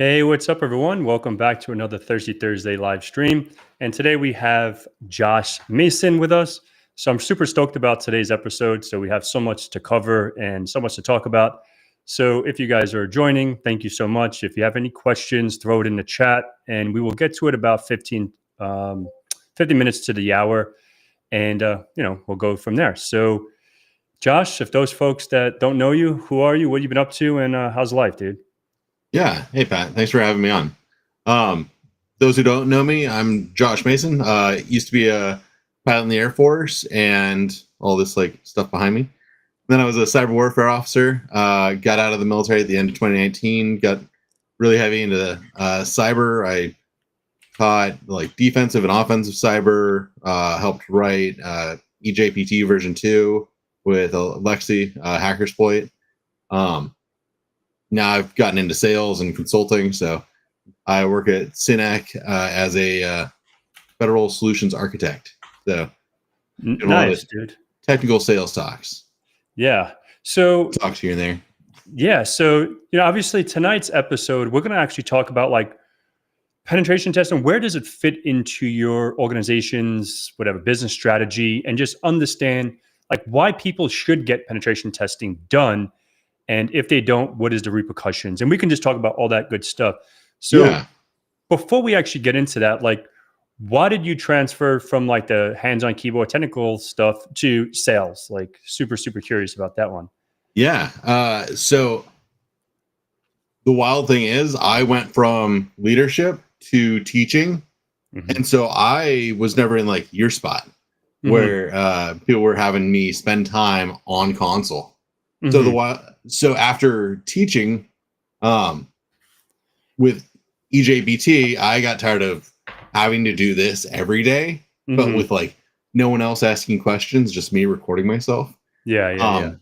Hey, what's up, everyone? Welcome back to another Thirsty Thursday live stream. And today we have Josh Mason with us. So I'm super stoked about today's episode. So we have so much to cover and so much to talk about. So if you guys are joining, thank you so much. If you have any questions, throw it in the chat and we will get to it about 50 minutes to the hour. And, we'll go from there. So Josh, if those folks that don't know you, who are you? What have you been up to? And how's life, dude? Yeah. Hey, Pat. Thanks for having me on. Those who don't know me, I'm Josh Mason. Used to be a pilot in the Air Force and all this stuff behind me. Then I was a cyber warfare officer. Got out of the military at the end of 2019. Got really heavy into cyber. I taught defensive and offensive cyber. Helped write EJPT version 2 with Alexi Hackersploit. Now I've gotten into sales and consulting, so I work at Synec as a federal solutions architect. So nice, dude. Technical sales talks. Yeah. So talks here and there. Yeah. So, obviously tonight's episode, we're going to actually talk about penetration testing. Where does it fit into your organization's business strategy, and just understand why people should get penetration testing done. And if they don't, what is the repercussions? And we can just talk about all that good stuff. So Before we actually get into that, why did you transfer from the hands-on keyboard technical stuff to sales? Super, super curious about that one. Yeah. So the wild thing is I went from leadership to teaching. Mm-hmm. And so I was never in your spot where people were having me spend time on console. Mm-hmm. So after teaching with EJBT, I got tired of having to do this every day, but with no one else asking questions, just me recording myself. Yeah.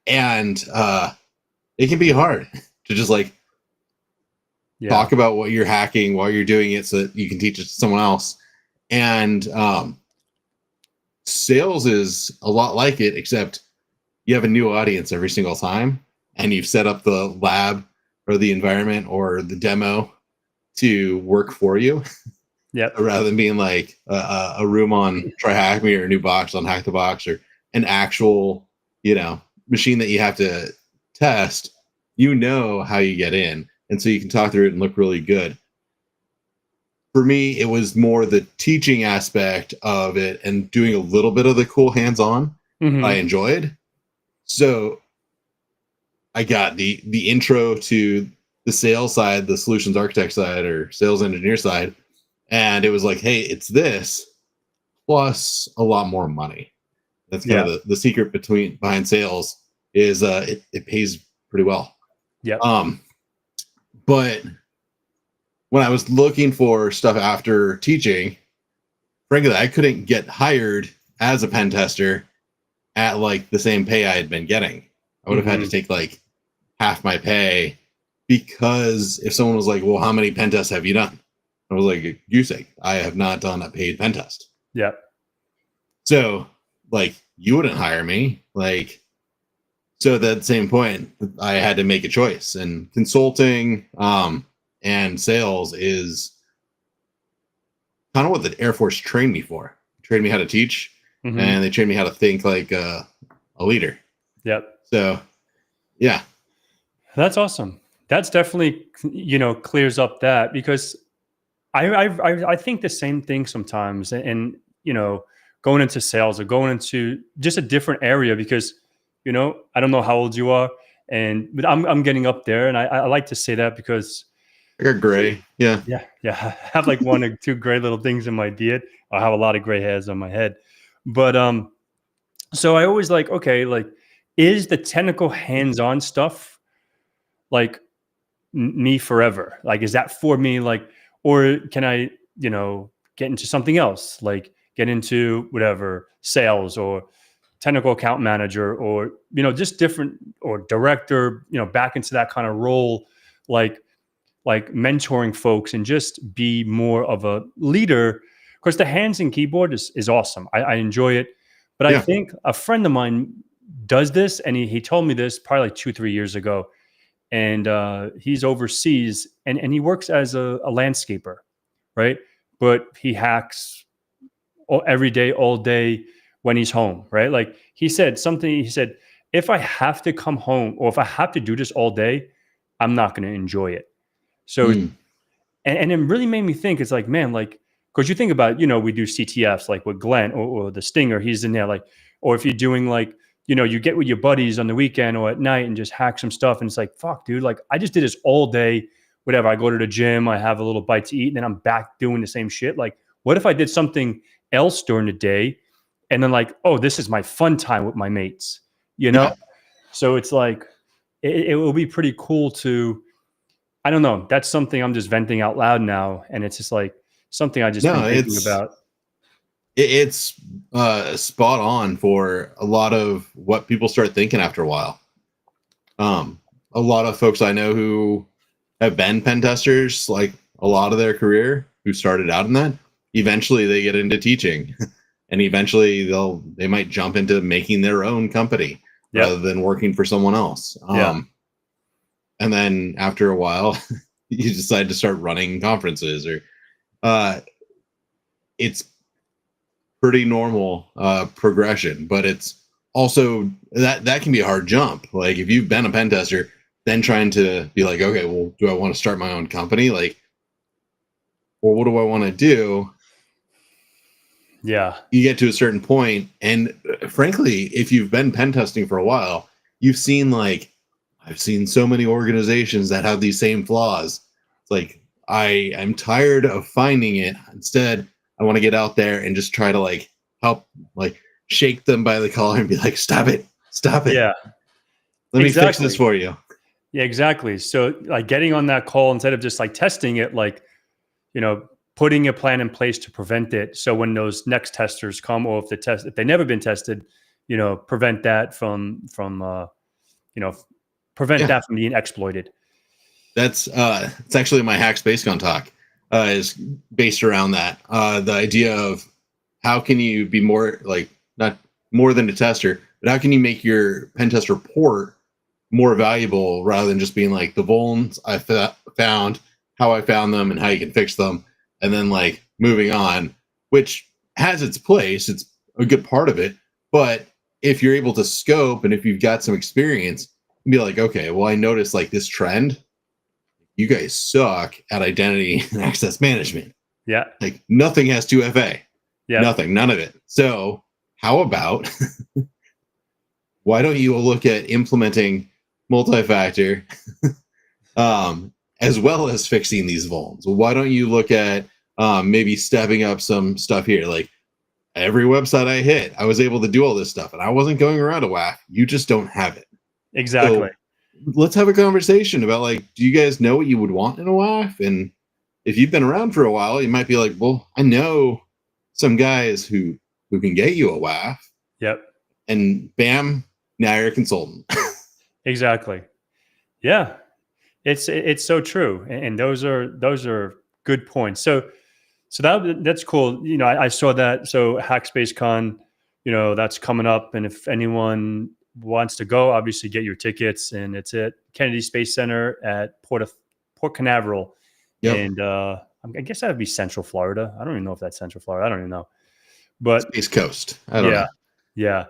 And it can be hard to just talk about what you're hacking while you're doing it so that you can teach it to someone else. And sales is a lot like it, except you have a new audience every single time, and you've set up the lab or the environment or the demo to work for you. Yep. Rather than being a room on Try Hack Me or a new box on Hack the Box or an actual, machine that you have to test, how you get in. And so you can talk through it and look really good. For me, it was more the teaching aspect of it and doing a little bit of the cool hands-on I enjoyed. So I got the intro to the sales side, the solutions architect side or sales engineer side. And it was hey, it's this plus a lot more money. That's kind of the secret behind sales is it pays pretty well. Yeah. But when I was looking for stuff after teaching, frankly, I couldn't get hired as a pen tester at the same pay I had been getting. I would have had to take half my pay, because if someone was well, how many pen tests have you done? I was goose egg. I have not done a paid pen test. Yeah. So you wouldn't hire me. So at that same point, I had to make a choice, and consulting and sales is kind of what the Air Force trained me for. Trained me how to teach. And they trained me how to think like a leader. Yep. So, yeah. That's awesome. That's definitely, clears up that, because I think the same thing sometimes, and going into sales or going into just a different area, because, I don't know how old you are, but I'm getting up there, and I like to say that because I got gray. Yeah. I have one or two gray little things in my beard. I have a lot of gray hairs on my head. But so I always is the technical hands-on stuff me forever? Is that for me? Or can I, get into something else? Get into whatever, sales or technical account manager, or, just different, or director, back into that kind of role, mentoring folks and just be more of a leader. Of course, the hands and keyboard is awesome. I enjoy it. But I think a friend of mine does this, and he told me this probably 2-3 years ago. and he's overseas, and he works as a landscaper, right? But he hacks every day, all day when he's home, right? Like he said something. He said, if I have to come home or if I have to do this all day, I'm not going to enjoy it. So, and it really made me think. It's like, man, like, because you think about, we do CTFs like with Glenn or the Stinger. He's in there, like, or if you're doing like, you get with your buddies on the weekend or at night and just hack some stuff. And it's like, fuck, dude, like I just did this all day, whatever. I go to the gym, I have a little bite to eat, and then I'm back doing the same shit. Like, what if I did something else during the day? And then like, oh, this is my fun time with my mates, Yeah. So it's like, it will be pretty cool to, I don't know. That's something I'm just venting out loud now. And it's just like something I just been thinking about. It's spot on for a lot of what people start thinking after a while. A lot of folks I know who have been pen testers, like a lot of their career, who started out in that, eventually they get into teaching, and eventually they might jump into making their own company rather than working for someone else. And then after a while, you decide to start running conferences, or it's pretty normal progression, but it's also that can be a hard jump. Like if you've been a pen tester, then trying to be like, okay, well, do I want to start my own company? Like, or what do I want to do? Yeah. You get to a certain point, and frankly, if you've been pen testing for a while, you've seen I've seen so many organizations that have these same flaws. It's like, I am tired of finding it. Instead, I want to get out there and just try to help, shake them by the collar and be like, stop it. Yeah. Let me fix this for you. Yeah, exactly. So like getting on that call instead of just like testing it, putting a plan in place to prevent it. So when those next testers come, or if they've never been tested, prevent that from that from being exploited. That's it's actually my Hack SpaceCon talk is based around that. The idea of how can you be more not more than a tester, but how can you make your pen test report more valuable rather than just being like the vulns I found, how I found them, and how you can fix them, and then moving on, which has its place. It's a good part of it, but if you're able to scope and if you've got some experience, be like, okay, well, I noticed this trend. You guys suck at identity and access management. Yeah. Nothing has 2FA. Yeah. Nothing, none of it. So how about why don't you look at implementing multi-factor as well as fixing these vulns? Why don't you look at maybe stepping up some stuff here? Every website I hit, I was able to do all this stuff, and I wasn't going around a WAF. You just don't have it. Exactly. So let's have a conversation about do you guys know what you would want in a WAF? And if you've been around for a while, you might be like, well, I know some guys who can get you a WAF. Yep. And bam, now you're a consultant. Exactly. Yeah. It's so true. And those are good points. So that's cool. I saw that. So Hack SpaceCon, that's coming up. And if anyone wants to go, obviously get your tickets, and it's at Kennedy Space Center at Port Canaveral. Yep. And I guess that would be Central Florida. I don't even know if that's Central Florida. I don't even know. But East Coast. I don't know. Yeah.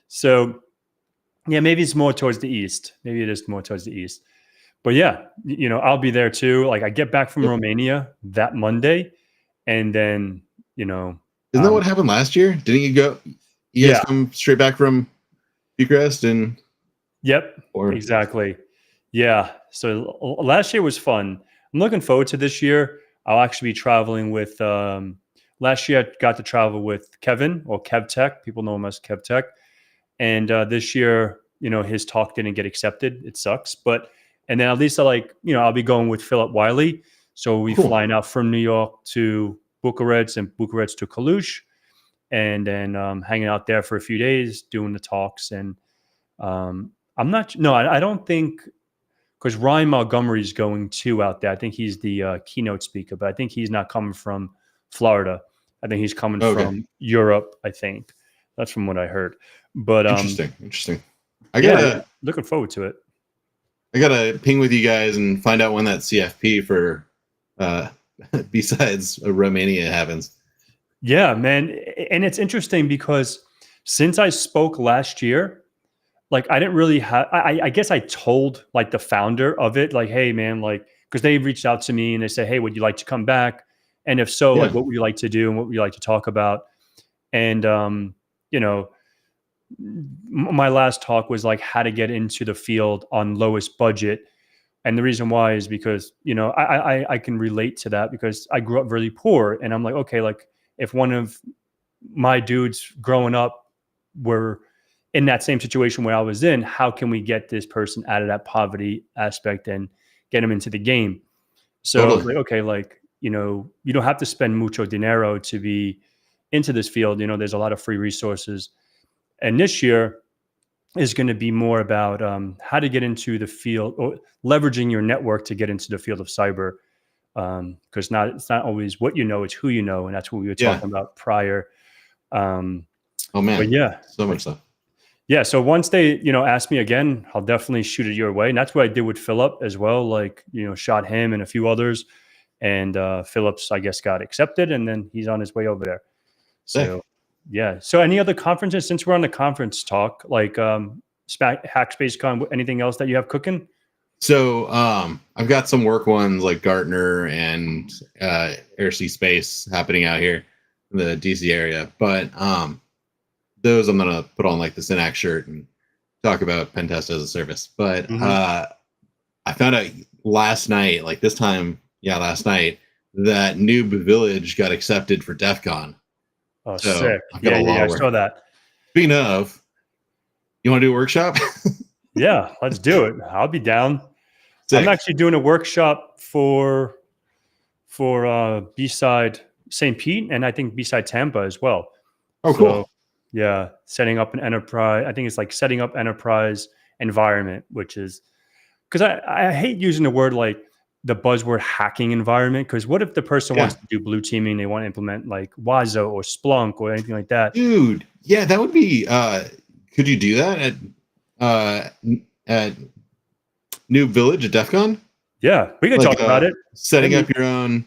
So yeah, maybe it's more towards the east. Maybe it is more towards the east. But yeah, I'll be there too. I get back from Romania that Monday, and then isn't that what happened last year? Didn't you go? You guys come straight back from Bucharest and. Yep. Exactly. Yeah. So last year was fun. I'm looking forward to this year. I'll actually be traveling with. Last year I got to travel with Kevin, or KevTech. People know him as KevTech. And this year, his talk didn't get accepted. It sucks. And then at least I'll be going with Philip Wiley. So we're flying out from New York to Bucharest and Bucharest to Cluj, and then hanging out there for a few days, doing the talks. And I don't think, because Ryan Montgomery is going too out there. I think he's the keynote speaker, but I think he's not coming from Florida. I think he's coming from Europe, I think. That's from what I heard. But interesting. I got looking forward to it. I gotta ping with you guys and find out when that CFP for besides Romania happens. Yeah, man. And it's interesting because since I spoke last year, like I didn't really have, I guess I told like the founder of it, like, hey, man, like, because they reached out to me and they said, hey, would you like to come back? And if so, like, Yeah, what would you like to do and what would you like to talk about? And, you know, my last talk was like how to get into the field on lowest budget. And the reason why is because, I can relate to that because I grew up really poor. And I'm like, okay, like if one of my dudes growing up were in that same situation where I was in, how can we get this person out of that poverty aspect and get them into the game? So I was totally. like, okay, like, you don't have to spend mucho dinero to be into this field. There's a lot of free resources. And this year is going to be more about how to get into the field or leveraging your network to get into the field of cyber. Because it's not always what you know, it's who you know. And that's what we were Yeah. talking about prior. Um, Oh man. but yeah, So much stuff. yeah. So once they, ask me again, I'll definitely shoot it your way. And that's what I did with Philip as well. Like, shot him and a few others. And Phillips, I guess, got accepted. And then he's on his way over there. Sick. So, yeah. So any other conferences, since we're on the conference talk, like HackSpaceCon, anything else that you have cooking? So I've got some work ones like Gartner and Airsea Space happening out here in the DC area. But those I'm gonna put on like the Synax shirt and talk about Pentest as a service. But I found out last night, like this time, last night, that Noob Village got accepted for DEF CON. Oh, So sick. I've got Yeah, a lot yeah, of I work. saw that. Speaking of, you want to do a workshop? Yeah, let's do it. I'll be down. Sick. I'm actually doing a workshop for B-side St. Pete and I think B-side Tampa as well. Oh, cool. Yeah, setting up an enterprise. I think it's like setting up enterprise environment, which is because I hate using the word like the buzzword hacking environment. Because what if the person wants to do blue teaming? They want to implement like Wazo or Splunk or anything like that. Dude, yeah, that would be. Could you do that at New Village at DEF CON? Yeah, we can talk about it. Setting up your own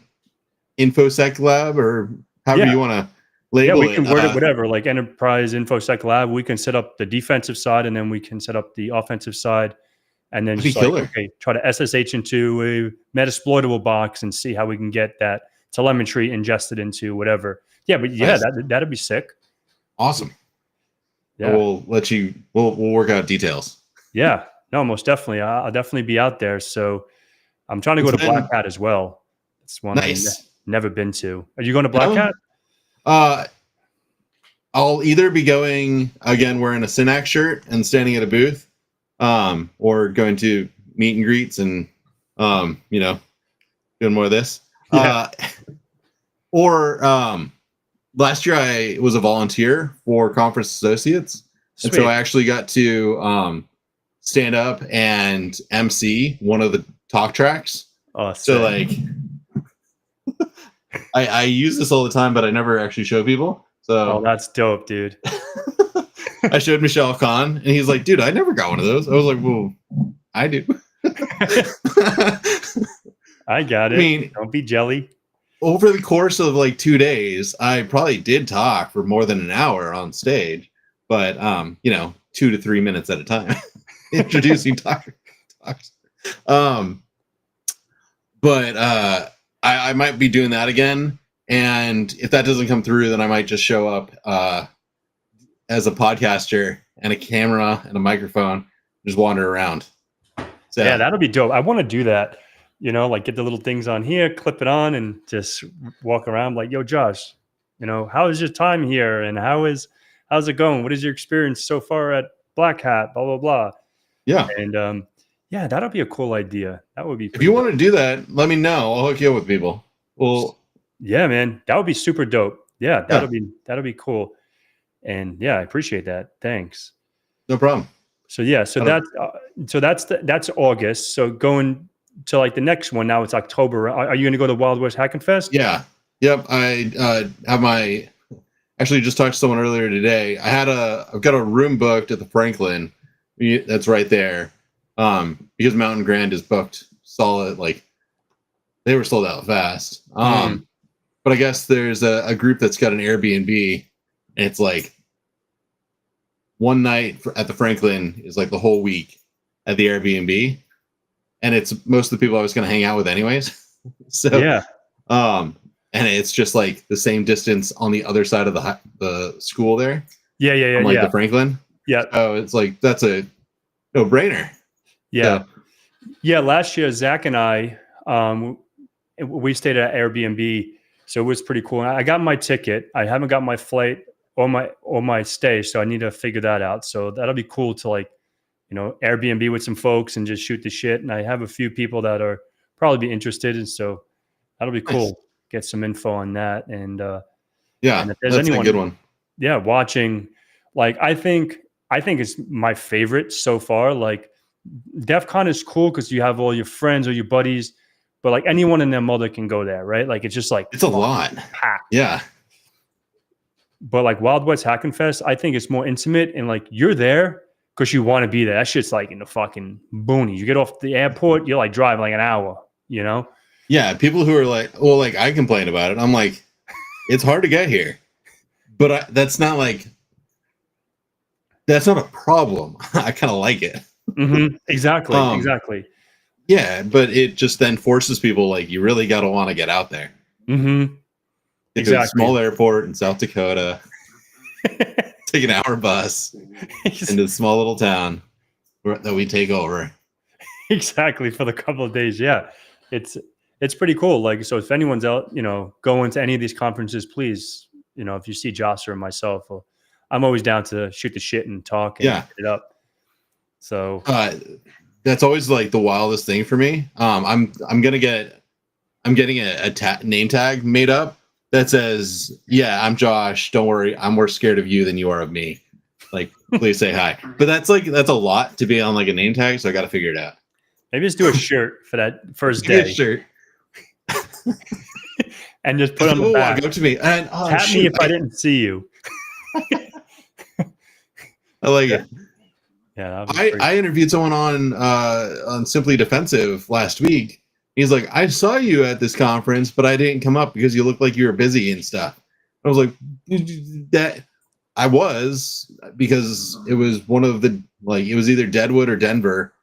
InfoSec lab or however you want to label it. We can word it whatever, like enterprise InfoSec lab. We can set up the defensive side and then we can set up the offensive side. And then just like, okay, try to SSH into a Metasploitable box and see how we can get that telemetry ingested into whatever. Yeah, but yeah, that'd be sick. Awesome. Yeah, we'll let you. We'll work out details. Yeah, no, most definitely. I'll definitely be out there. So I'm trying to go to Black Hat as well. It's one I've never been to. Are you going to Black Hat? I'll either be going again wearing a Synax shirt and standing at a booth, or going to meet and greets and doing more of this. Yeah. Or last year I was a volunteer for Conference Associates. Sweet. And so I actually got to stand up and MC one of the talk tracks. Oh, so like I use this all the time, but I never actually show people. So that's dope, dude. I showed Michelle Khan and he's like, dude, I never got one of those. I was like, well, I do. I got it. I mean, don't be jelly. Over the course of like 2 days, I probably did talk for more than an hour on stage, but 2 to 3 minutes at a time, introducing talks. But I might be doing that again, and if that doesn't come through, then I might just show up as a podcaster and a camera and a microphone, just wander around. So yeah, that'll be dope. I want to do that. Like get the little things on here, clip it on, and just walk around like, yo, Josh, how is your time here? And how's it going? What is your experience so far at Black Hat? Blah, blah, blah. Yeah. And that'll be a cool idea. That would be if you want to do that, let me know. I'll hook you up with people. Well, yeah, man, that would be super dope. Yeah, that'll be cool. And yeah, I appreciate that. Thanks. No problem. So yeah, that's August. So going to like the next one now, it's October. Are you going to go to Wild West Hacking Fest? Yeah. Yep. I have actually just talked to someone earlier today. I've got a room booked at the Franklin. That's right there. because Mountain Grand is booked solid. Like they were sold out fast. But I guess there's a group that's got an Airbnb, and it's like one night at the Franklin is like the whole week at the Airbnb, and it's most of the people I was going to hang out with anyways. So Yeah. And it's just like the same distance on the other side of the school there. Yeah. From like the Franklin. Yeah. Oh, it's like that's a no-brainer. Yeah. So, yeah. Last year, Zach and I, we stayed at Airbnb, so it was pretty cool. I got my ticket. I haven't got my flight or my stay, so I need to figure that out. So that'll be cool to like, Airbnb with some folks and just shoot the shit. And I have a few people that are probably be interested, and so that'll be cool. Nice. Get some info on that, and yeah, and if there's that's anyone, a good one. Yeah, watching, like I think it's my favorite so far. Like DEF CON is cool because you have all your friends or your buddies, but like anyone and their mother can go there, right? Like it's just like It's a lot. packed. Yeah. But like Wild West Hackin' Fest, I think it's more intimate and like you're there because you want to be there. That shit's like in the fucking boonies. You get off the airport, you're like driving like an hour, Yeah, people who are like, well, like I complain about it. I'm like, it's hard to get here, but that's not a problem. I kind of like it. Mm-hmm. Exactly. Yeah, but it just then forces people like you really got to want to get out there. Mm-hmm. It's a small airport in South Dakota. Take an hour bus into a small little town that we take over. Exactly, for the couple of days. Yeah, it's pretty cool. Like, so if anyone's out, going to any of these conferences, please, if you see Joss or myself, I'm always down to shoot the shit and talk and get it up. So that's always like the wildest thing for me. I'm getting a name tag made up that says, "Yeah, I'm Josh. Don't worry, I'm more scared of you than you are of me. Like, please say hi." But that's a lot to be on like a name tag, so I got to figure it out. Maybe just do a shirt for that first day. A shirt. And just put on the back. Walk up to me and tap me if I didn't see you. I like it. Yeah, I interviewed someone on Simply Defensive last week. He's like, I saw you at this conference, but I didn't come up because you looked like you were busy and stuff. I was like, that I was, because it was one of the, like, it was either Deadwood or Denver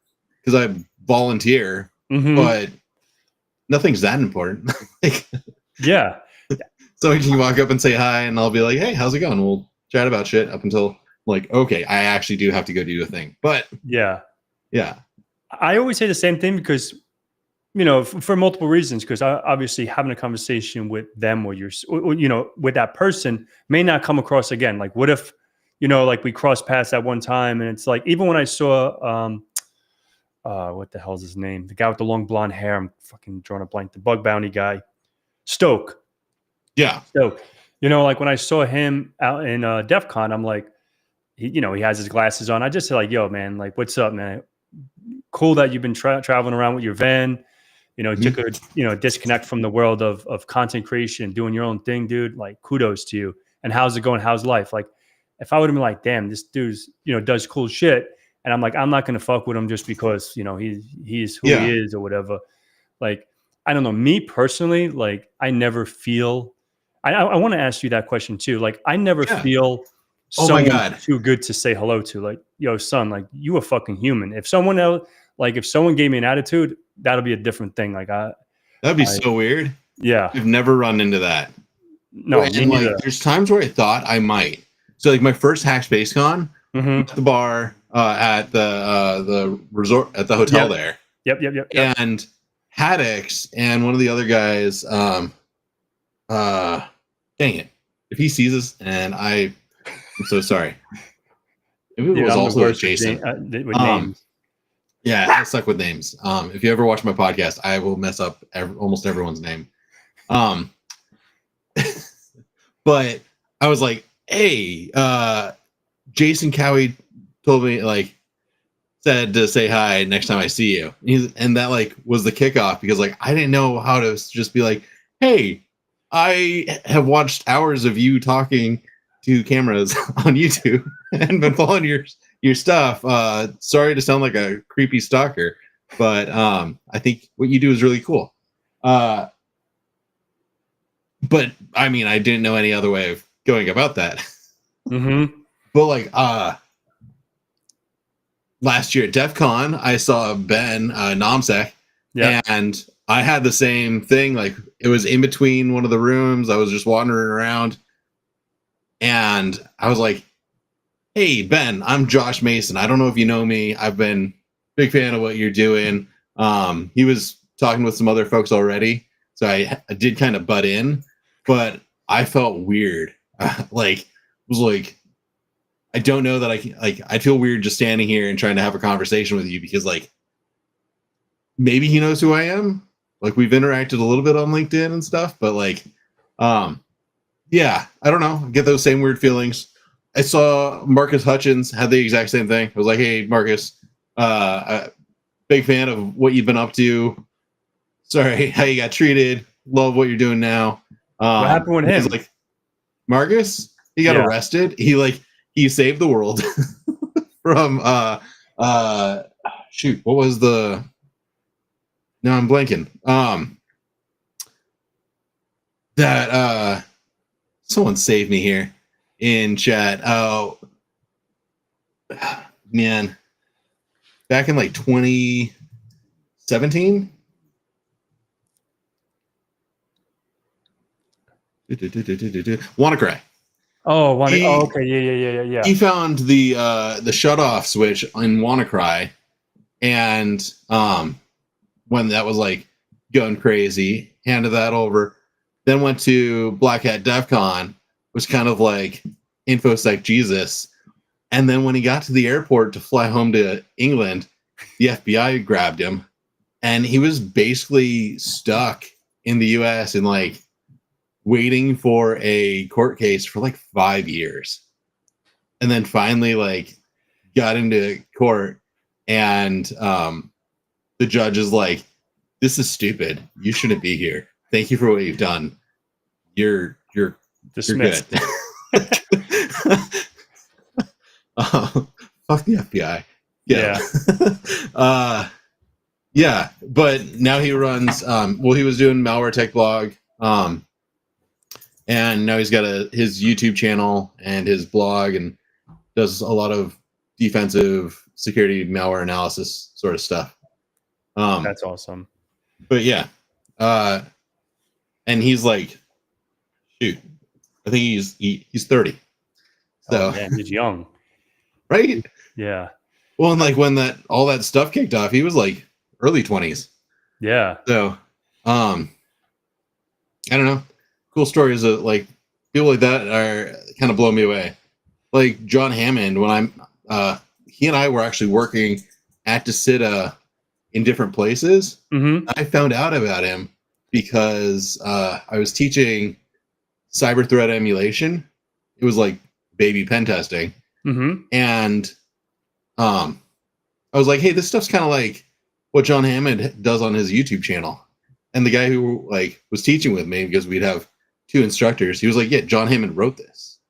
because I volunteer, but nothing's that important. Yeah. So you can walk up and say hi, and I'll be like, hey, how's it going? We'll chat about shit up until like, okay, I actually do have to go do a thing. But yeah. I always say the same thing because, for multiple reasons, because obviously having a conversation with them or with that person may not come across again. Like, what if, like we crossed paths at one time, and it's like, even when I saw, what the hell's his name? The guy with the long blonde hair. I'm fucking drawing a blank. The bug bounty guy, Stoke. Yeah. Stoke. Like when I saw him out in DEF CON, I'm like, he has his glasses on. I just said like, yo, man, like, what's up, man? Cool that you've been traveling around with your van. Took a disconnect from the world of content creation, doing your own thing, dude. Like, kudos to you. And how's it going? How's life? Like, if I would have been like, damn, this dude's, does cool shit. And I'm like, I'm not going to fuck with him just because, he's who he is or whatever. Like, I don't know. Me personally, like, I never feel, I want to ask you that question too. Like, I never feel someone too good to say hello to. Like, yo, son, like, you a fucking human. If someone else, like, if someone gave me an attitude, that'll be a different thing. Like, that'd be so weird. Yeah. I've never run into that. No, and like, there's times where I thought I might. So like my first Hack Space Con, at the bar, at the resort, at the hotel there. Yep. And Haddix and one of the other guys, dang it. If he sees us, and I'm so sorry. Maybe it was also Jason. With names. Yeah, I suck with names. If you ever watch my podcast, I will mess up almost everyone's name. But I was like, hey, Jason Cowie told me, like, said to say hi next time I see you. And that like was the kickoff, because like I didn't know how to just be like, hey, I have watched hours of you talking to cameras on YouTube and been following your your stuff. Sorry to sound like a creepy stalker, but I think what you do is really cool. But I mean, I didn't know any other way of going about that. Mm-hmm. But like last year at DEF CON, I saw Ben Nomsek, Yeah. and I had the same thing. Like, it was in between one of the rooms. I was just wandering around, and I was like, "Hey, Ben, I'm Josh Mason. I don't know if you know me. I've been a big fan of what you're doing." He was talking with some other folks already, so I did kind of butt in, but I felt weird. Like, was like, I don't know that I can, like, I feel weird just standing here and trying to have a conversation with you, because like, maybe he knows who I am. Like, we've interacted a little bit on LinkedIn and stuff, but like, yeah, I don't know. I get those same weird feelings. I saw Marcus Hutchins had the exact same thing. I was like, "Hey, Marcus, big fan of what you've been up to. Sorry how you got treated. Love what you're doing now." What happened with him? Like, Marcus, he got Yeah. arrested. He saved the world from shoot, what was the? Now I'm blanking. That someone save me here in chat. Oh man, back in like 2017. WannaCry. Oh, okay. Yeah. He found the shut off switch in WannaCry, and when that was like going crazy, handed that over. Then went to Black Hat DEF CON, was kind of like InfoSec Jesus. And then when he got to the airport to fly home to England, the FBI grabbed him, and he was basically stuck in the US and like waiting for a court case for like 5 years. And then finally like got into court, and the judge is like, "This is stupid. You shouldn't be here. Thank you for what you've done. You're Dismissed." You're good." Fuck the FBI. Yeah. Yeah. But now he runs. Well, he was doing Malware Tech Blog, and now he's got his YouTube channel and his blog, and does a lot of defensive security malware analysis sort of stuff. That's awesome. But yeah, and he's like, shoot, I think he's 30. So man, he's young, right? Yeah. Well, and like when all that stuff kicked off, he was like early 20s. Yeah. So, I don't know. Cool stories of like people like that are kind of blow me away. Like John Hammond, when he and I were actually working at DeCita in different places. Mm-hmm. I found out about him because I was teaching cyber threat emulation. It was like baby pen testing. Mm-hmm. And I was like, "Hey, this stuff's kind of like what John Hammond does on his YouTube channel." And the guy who like was teaching with me, because we'd have 2 instructors, he was like, "Yeah, John Hammond wrote this."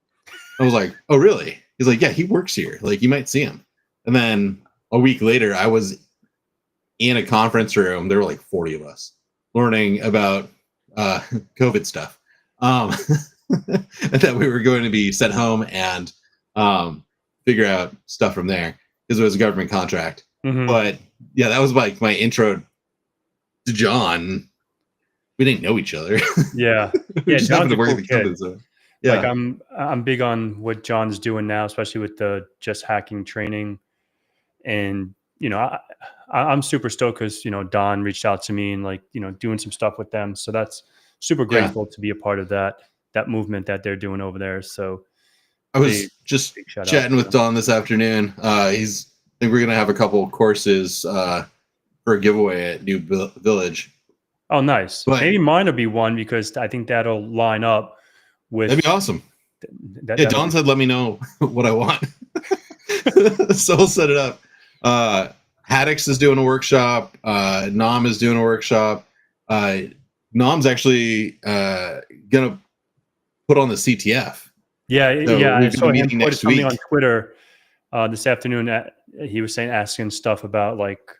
I was like, "Oh, really?" He's like, "Yeah, he works here. Like, you might see him." And then a week later, I was in a conference room. There were like 40 of us learning about COVID stuff. And that we were going to be sent home and figure out stuff from there, because it was a government contract. Mm-hmm. But yeah, that was like my intro to John. We didn't know each other. Yeah. We Yeah. just John's happened to a work cool at the kid. company, so. Yeah. Like I'm big on what John's doing now, especially with the just hacking training. And, I'm super stoked because, Don reached out to me and like, doing some stuff with them. So that's super grateful to be a part of that movement that they're doing over there. So I was just chatting with Don this afternoon. I think we're going to have a couple of courses for a giveaway at New Village. Oh, nice. But maybe mine will be one, because I think that'll line up with. That'd be awesome. Yeah, Don said, "Let me know what I want." So we'll set it up. Haddix is doing a workshop. Nom is doing a workshop. Nom's actually gonna put on the CTF. Yeah, So I saw him put something on Twitter. this afternoon. He was asking stuff about like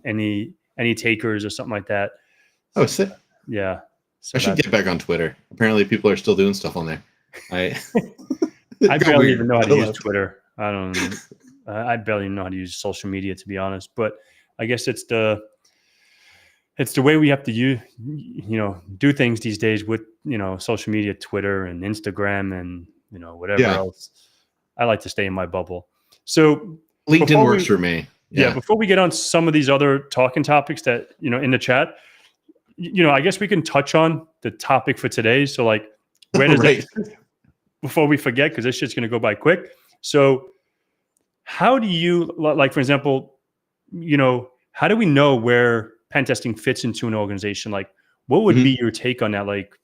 any takers or something like that. Oh, sick. Yeah. So I should get back on Twitter. Apparently, people are still doing stuff on there. I barely even know how to use Twitter. I barely even know how to use social media, to be honest. But I guess it's the way we have to do things these days with social media, Twitter and Instagram and whatever else. I like to stay in my bubble. So LinkedIn works for me. Yeah. Before we get on some of these other talking topics that in the chat, I guess we can touch on the topic for today. So like, where does that, before we forget, because this shit's going to go by quick. So how do you, like, for example, how do we know where pen testing fits into an organization? Like, what would be your take on that? Like,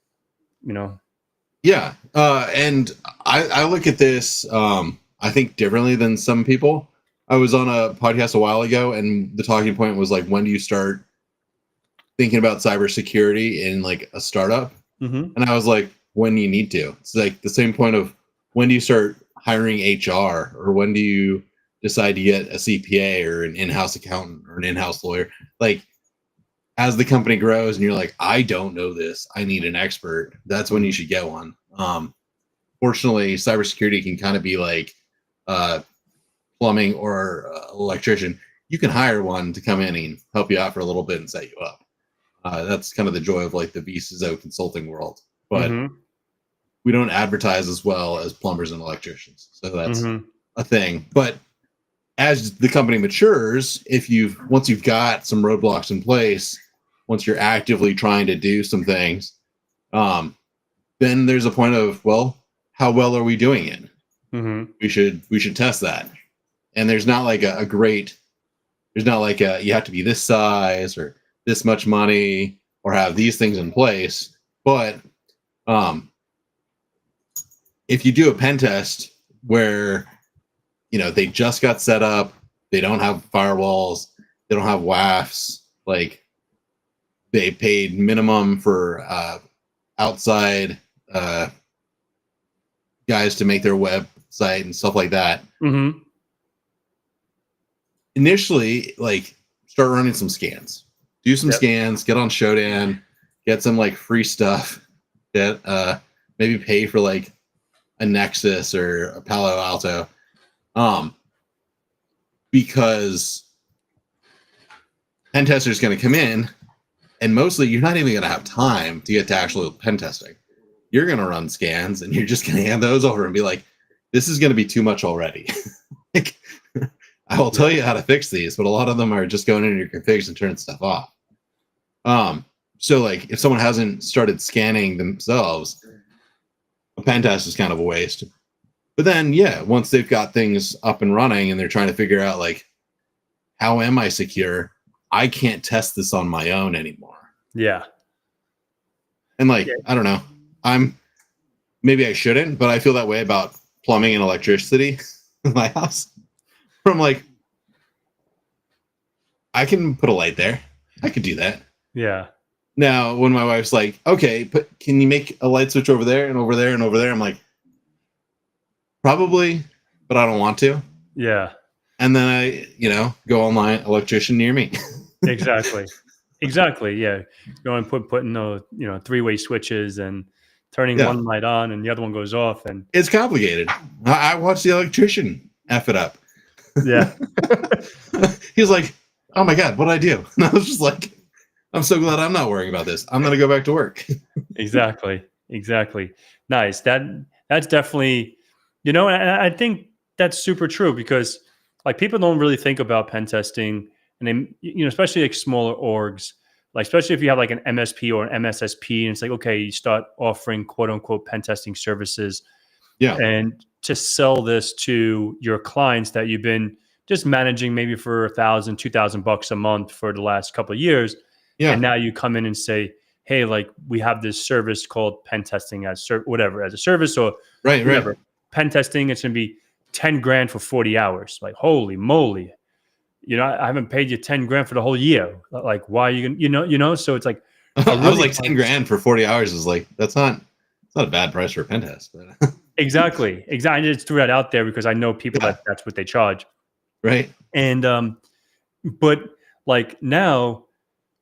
Yeah. And I look at this, I think differently than some people. I was on a podcast a while ago and the talking point was like, when do you start thinking about cybersecurity in like a startup? And I was like, when you need to. It's like the same point of when do you start hiring HR, or when do you decide to get a CPA or an in-house accountant or an in-house lawyer? Like, as the company grows and you're like, I don't know this, I need an expert, that's when you should get one. Fortunately, cybersecurity can kind of be like plumbing or electrician. You can hire one to come in and help you out for a little bit and set you up. That's kind of the joy of like the vCISO consulting world. But we don't advertise as well as plumbers and electricians. So that's a thing. But as the company matures, once you've got some roadblocks in place, once you're actively trying to do some things, then there's a point of, well, how well are we doing it? We should test that. And there's not like you have to be this size or this much money or have these things in place. But if you do a pen test where they just got set up, they don't have firewalls, they don't have WAFs, like they paid minimum for outside guys to make their website and stuff like that. Initially, like, start running some scans, do some scans, get on Shodan, get some like free stuff, get maybe pay for like a Nexus or a Palo Alto, because pen tester is going to come in, and mostly you're not even going to have time to get to actual pen testing. You're going to run scans, and you're just going to hand those over and be like, "This is going to be too much already." Like, I will tell you how to fix these, but a lot of them are just going into your configs and turning stuff off. So like, if someone hasn't started scanning themselves, a pen test is kind of a waste. But then, once they've got things up and running and they're trying to figure out like, how am I secure? I can't test this on my own anymore. Yeah. And like, I don't know, maybe I shouldn't, but I feel that way about plumbing and electricity in my house. From like, I can put a light there. I could do that. Yeah. Now, when my wife's like, okay, can you make a light switch over there and over there and over there? I'm like, probably, but I don't want to. Yeah. And then I, go online, electrician near me. Exactly. Yeah. Go and putting the, three-way switches and turning one light on and the other one goes off. And it's complicated. I watched the electrician F it up. Yeah. He's like, oh my God, what'd I do? And I was just like, I'm so glad I'm not worrying about this. I'm going to go back to work. Exactly. Nice. That's definitely, and I think that's super true, because like, people don't really think about pen testing, and then, especially like smaller orgs, like, especially if you have like an MSP or an MSSP, and it's like, okay, you start offering quote unquote pen testing services. Yeah. And to sell this to your clients that you've been just managing maybe for $1,000, $2,000 a month for the last couple of years. Yeah. And now you come in and say, hey, like, we have this service called pen testing as a service, or whatever. Right. Pen testing, it's going to be 10 grand for 40 hours. Like, holy moly. I haven't paid you 10 grand for the whole year. Like, why are you going to, so it's like, I was like 10 grand for 40 hours is like, that's not a bad price for a pen test. But Exactly. I just threw that out there because I know people Yeah. that's what they charge. Right. And but like now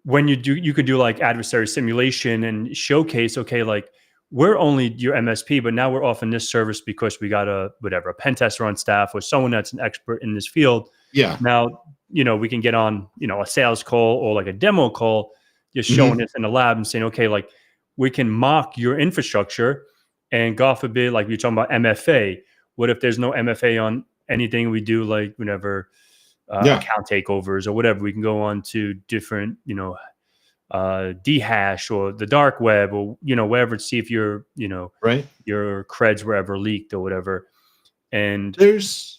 when you could do like adversary simulation and showcase, okay, like we're only your MSP, but now we're offering this service because we got a pen tester on staff or someone that's an expert in this field. Yeah. Now, we can get on, a sales call or like a demo call, just showing this in the lab and saying, okay, like we can mock your infrastructure, and God forbid, like you're talking about MFA. What if there's no MFA on anything we do, like whenever Yeah. account takeovers or whatever, we can go on to different, DHash or the dark web or, wherever to see if your, Right. your creds were ever leaked or whatever. And There's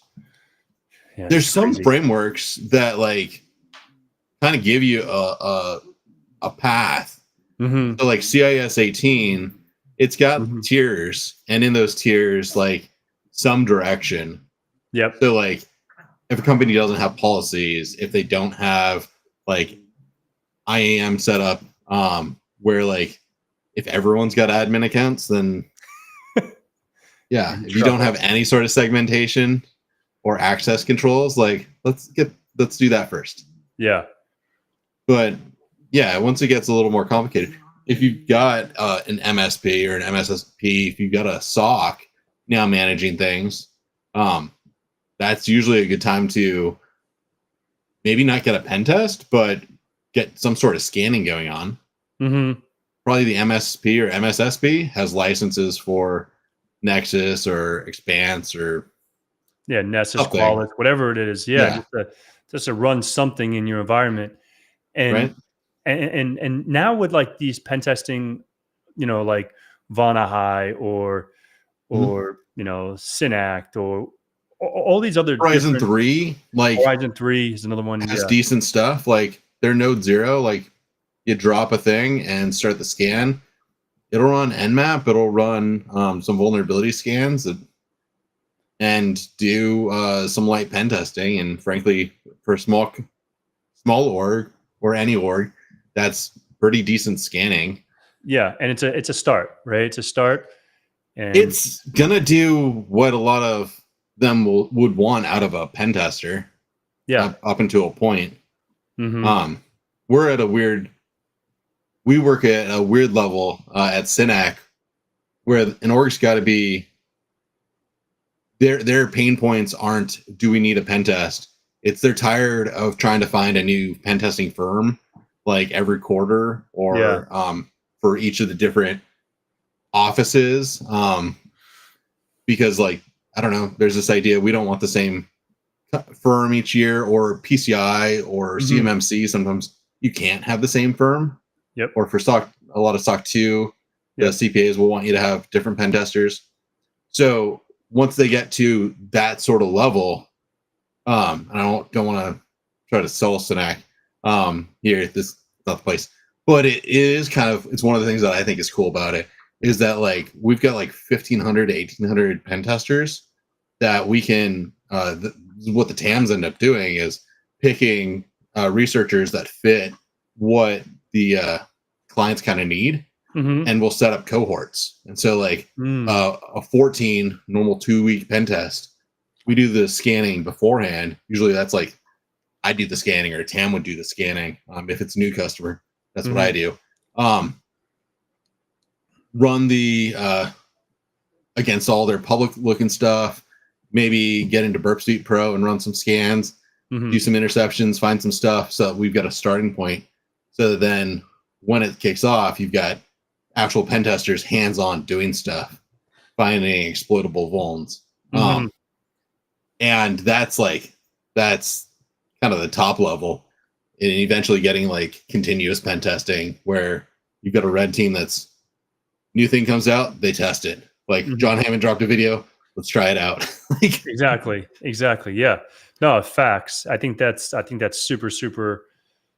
it's some crazy. frameworks that like kind of give you a path. Mm-hmm. So like CIS 18, it's got Mm-hmm. tiers, and in those tiers, like some direction. Yep. So like if a company doesn't have policies, if they don't have like IAM set up, where like if everyone's got admin accounts, then yeah, if you don't have any sort of segmentation or access controls, like let's do that first. Yeah. But yeah, once it gets a little more complicated, if you've got an MSP or an MSSP, if you've got a SOC now managing things, that's usually a good time to maybe not get a pen test, but get some sort of scanning going on. Mm-hmm. Probably the MSP or MSSP has licenses for Nexus or Expanse or Nessus, something. Qualys, whatever it is. Yeah. Just to run something in your environment. And right? and now with like these pen testing, like Vanahai or Synact or all these other Horizon 3, like Horizon 3 is another one. has decent stuff. Like their Node 0, like you drop a thing and start the scan. It'll run Nmap. It'll run some vulnerability scans and do some light pen testing. And frankly, for small org or any org, that's pretty decent scanning. Yeah, and it's a start, right? It's a start, and it's gonna do what a lot of them would want out of a pen tester. Yeah, up until a point. Mm-hmm. We work at a weird level at Synac, where an org's got to be their pain points aren't do we need a pen test? It's they're tired of trying to find a new pen testing firm like every quarter or for each of the different offices, because like I don't know, there's this idea we don't want the same firm each year, or PCI or CMMC. Sometimes you can't have the same firm. Yep. Or for a lot of SOC 2, the CPAs will want you to have different pen testers. So once they get to that sort of level, and I don't want to try to sell Synac here. This is not the place, but it is it's one of the things that I think is cool about it is that like we've got like 1,500 to 1,800 pen testers that we can. What the TAMs end up doing is picking researchers that fit what the clients kind of need, and we'll set up cohorts. And so like a 14 normal 2-week pen test, we do the scanning beforehand. Usually that's like I do the scanning or TAM would do the scanning. If it's a new customer, that's what I do. Run the against all their public looking stuff, maybe get into Burp Suite Pro and run some scans, do some interceptions, find some stuff. So we've got a starting point. So then when it kicks off, you've got actual pen testers hands-on doing stuff, finding exploitable vulns. And that's kind of the top level, and eventually getting like continuous pen testing where you've got a red team that's new thing comes out, they test it. Like John Hammond dropped a video, let's try it out. Exactly. Yeah. No, facts. I think that's super, super,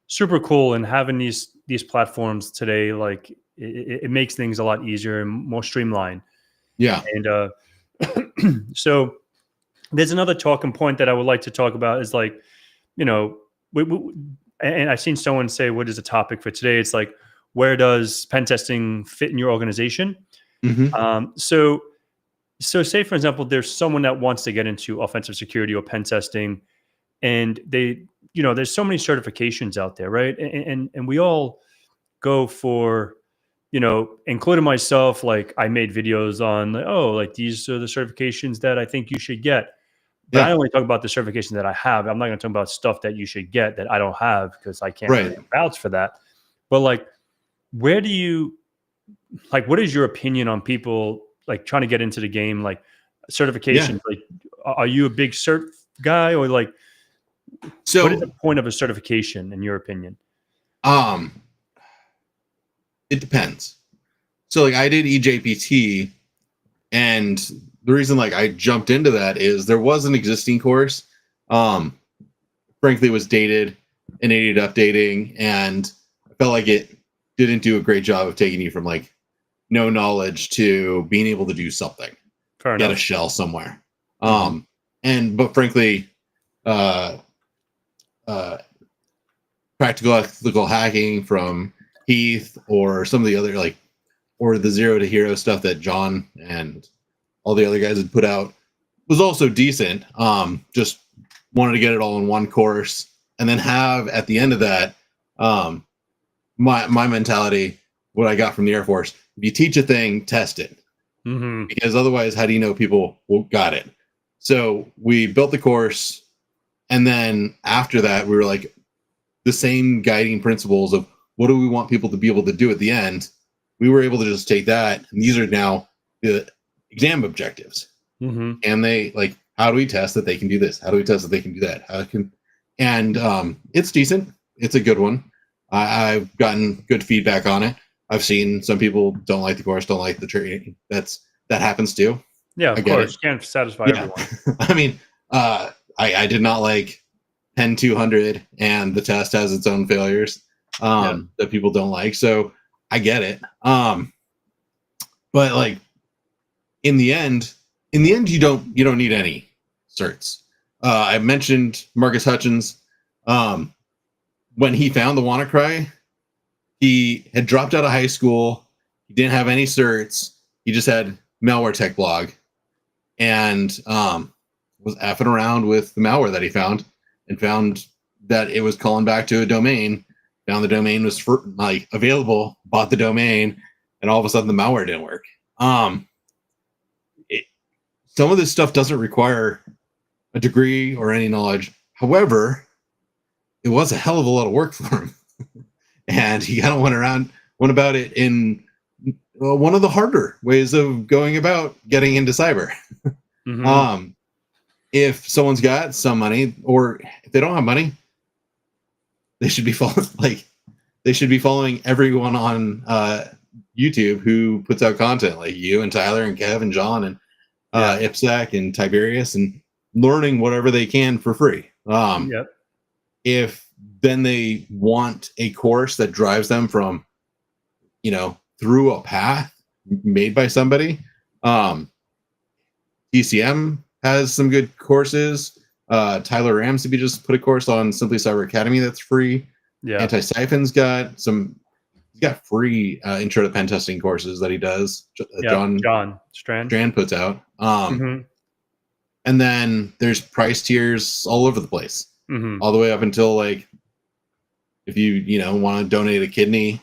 super cool. And having these platforms today, like it makes things a lot easier and more streamlined. Yeah. And so there's another talking point that I would like to talk about is like, and I've seen someone say, what is the topic for today? It's like, where does pen testing fit in your organization? So So say, for example, there's someone that wants to get into offensive security or pen testing, and they, there's so many certifications out there, right? And we all go for, including myself, like I made videos on, like, oh, like these are the certifications that I think you should get. But I Yeah. only talk about the certifications that I have. I'm not going to talk about stuff that you should get that I don't have because I can't really Right. vouch for that. But like, where do you, like, what is your opinion on people like trying to get into the game, like Yeah. certifications? Like, are you a big cert guy, or like, what is the So point of a certification in your opinion? um it depends. So like I did EJPT, and the reason like I jumped into that is there was an existing course. Um Frankly, it was dated and needed updating, and I felt like it didn't do a great job of taking you from like no knowledge to being able to do something, Fair get a enough. shell somewhere. Mhm. But frankly, uh uh practical ethical hacking from Heath or some of the other like or the zero to hero stuff that John and all the other guys had put out was also decent. Just wanted to get it all in one course and then have at the end of that, um, my mentality, what I got from the Air Force. If you teach a thing, test it, Mhm. because otherwise, how do you know people got it? So we built the course, and then after that, we were like the same guiding principles of what do we want people to be able to do at the end. We were able to just take that, and these are now the exam objectives. Mhm. And they like, how do we test that they can do this? How do we test that they can do that? And it's decent. It's a good one. I've gotten good feedback on it. I've seen some people don't like the course, don't like the training. That happens too. Yeah, I of get it. course. Can't satisfy Yeah. everyone. I mean, I did not like Pen 200, and the test has its own failures Yeah. that people don't like. So I get it. But like in the end, you don't need any certs. I mentioned Marcus Hutchins. Um, when he found the WannaCry, he had dropped out of high school. He didn't have any certs. He just had malware tech blog, and was effing around with the malware that he found, and found that it was calling back to a domain. Found the domain was like available. Bought the domain, and all of a sudden the malware didn't work. It, some of this stuff doesn't require a degree or any knowledge. However, it was a hell of a lot of work for him, and he kind of went about it in one of the harder ways of going about getting into cyber. Mhm. If someone's got some money, or if they don't have money, they should be following everyone on YouTube who puts out content, like you and Tyler and Kev and John and Yeah. InfoSec and Tiberius, and learning whatever they can for free. Yep. If then they want a course that drives them from, through a path made by somebody, TCM has some good courses. Tyler Ramsey just put a course on Simply Cyber Academy that's free. Yeah. Anti-Siphon's got some. He's got free intro to pen testing courses that he does. Yeah. John Strand. Strand puts out. Mhm. And then there's price tiers all over the place, Mhm. all the way up until like if you want to donate a kidney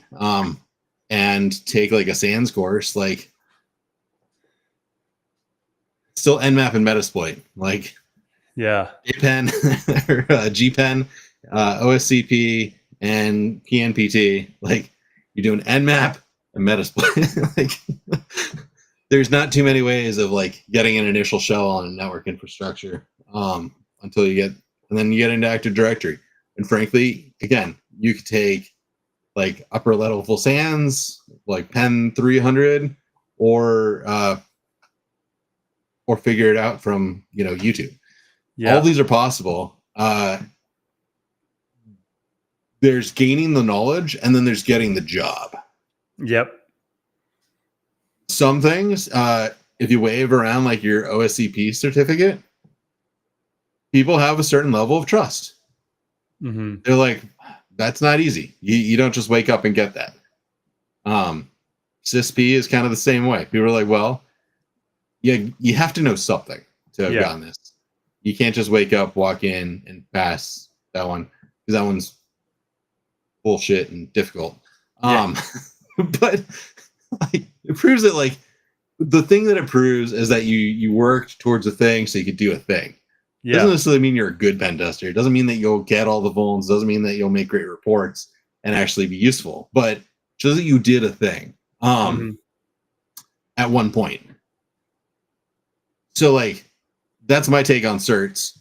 and take like a SANS course, like still Nmap and Metasploit, like Yeah. JPen or GPen, OSCP, and PNPT. Like you're doing Nmap and Metasploit. Like there's not too many ways of like getting an initial shell on a network infrastructure until you get, and then you get into Active Directory. And frankly, again, you could take like upper level SANS, like Pen 300, or figure it out from YouTube. All Yeah. these are possible. There's gaining the knowledge, and then there's getting the job. Yep. Some things, if you wave around like your OSCP certificate, people have a certain level of trust. Mhm. They're like, that's not easy. You don't just wake up and get that. CISP is kind of the same way. People are like, well, you have to know something to have Yeah. gotten this. You can't just wake up, walk in, and pass that one, because that one's bullshit and difficult. Yeah. But like, it proves that, like, the thing that it proves is that you worked towards a thing so you could do a thing. Doesn't Yeah. necessarily mean you're a good pen tester. It doesn't mean that you'll get all the vulns. Doesn't mean that you'll make great reports and actually be useful. But shows that you did a thing Mhm. at one point. So, like, that's my take on certs.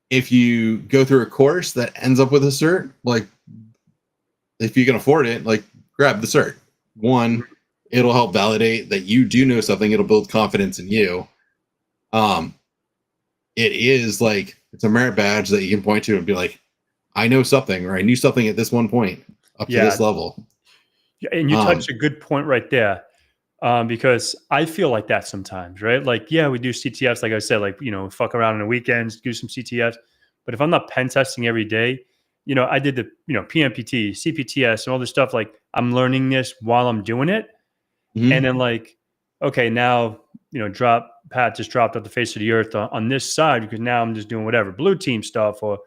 If you go through a course that ends up with a cert, like, if you can afford it, like, grab the cert. One, it'll help validate that you do know something. It'll build confidence in you. It is like, it's a merit badge that you can point to and be like, I know something, or I knew something at this one point up to Yeah. this level. Yeah, and you touched a good point right there, because I feel like that sometimes, right? Like, yeah, we do CTFs, like I said, like, fuck around on the weekends, do some CTFs. But if I'm not pen testing every day, I did the, PMPT, CPTS, and all this stuff. Like, I'm learning this while I'm doing it. And Mhm. then, like, okay, now, Pat just dropped off the face of the earth on this side, because now I'm just doing whatever, blue team stuff, or,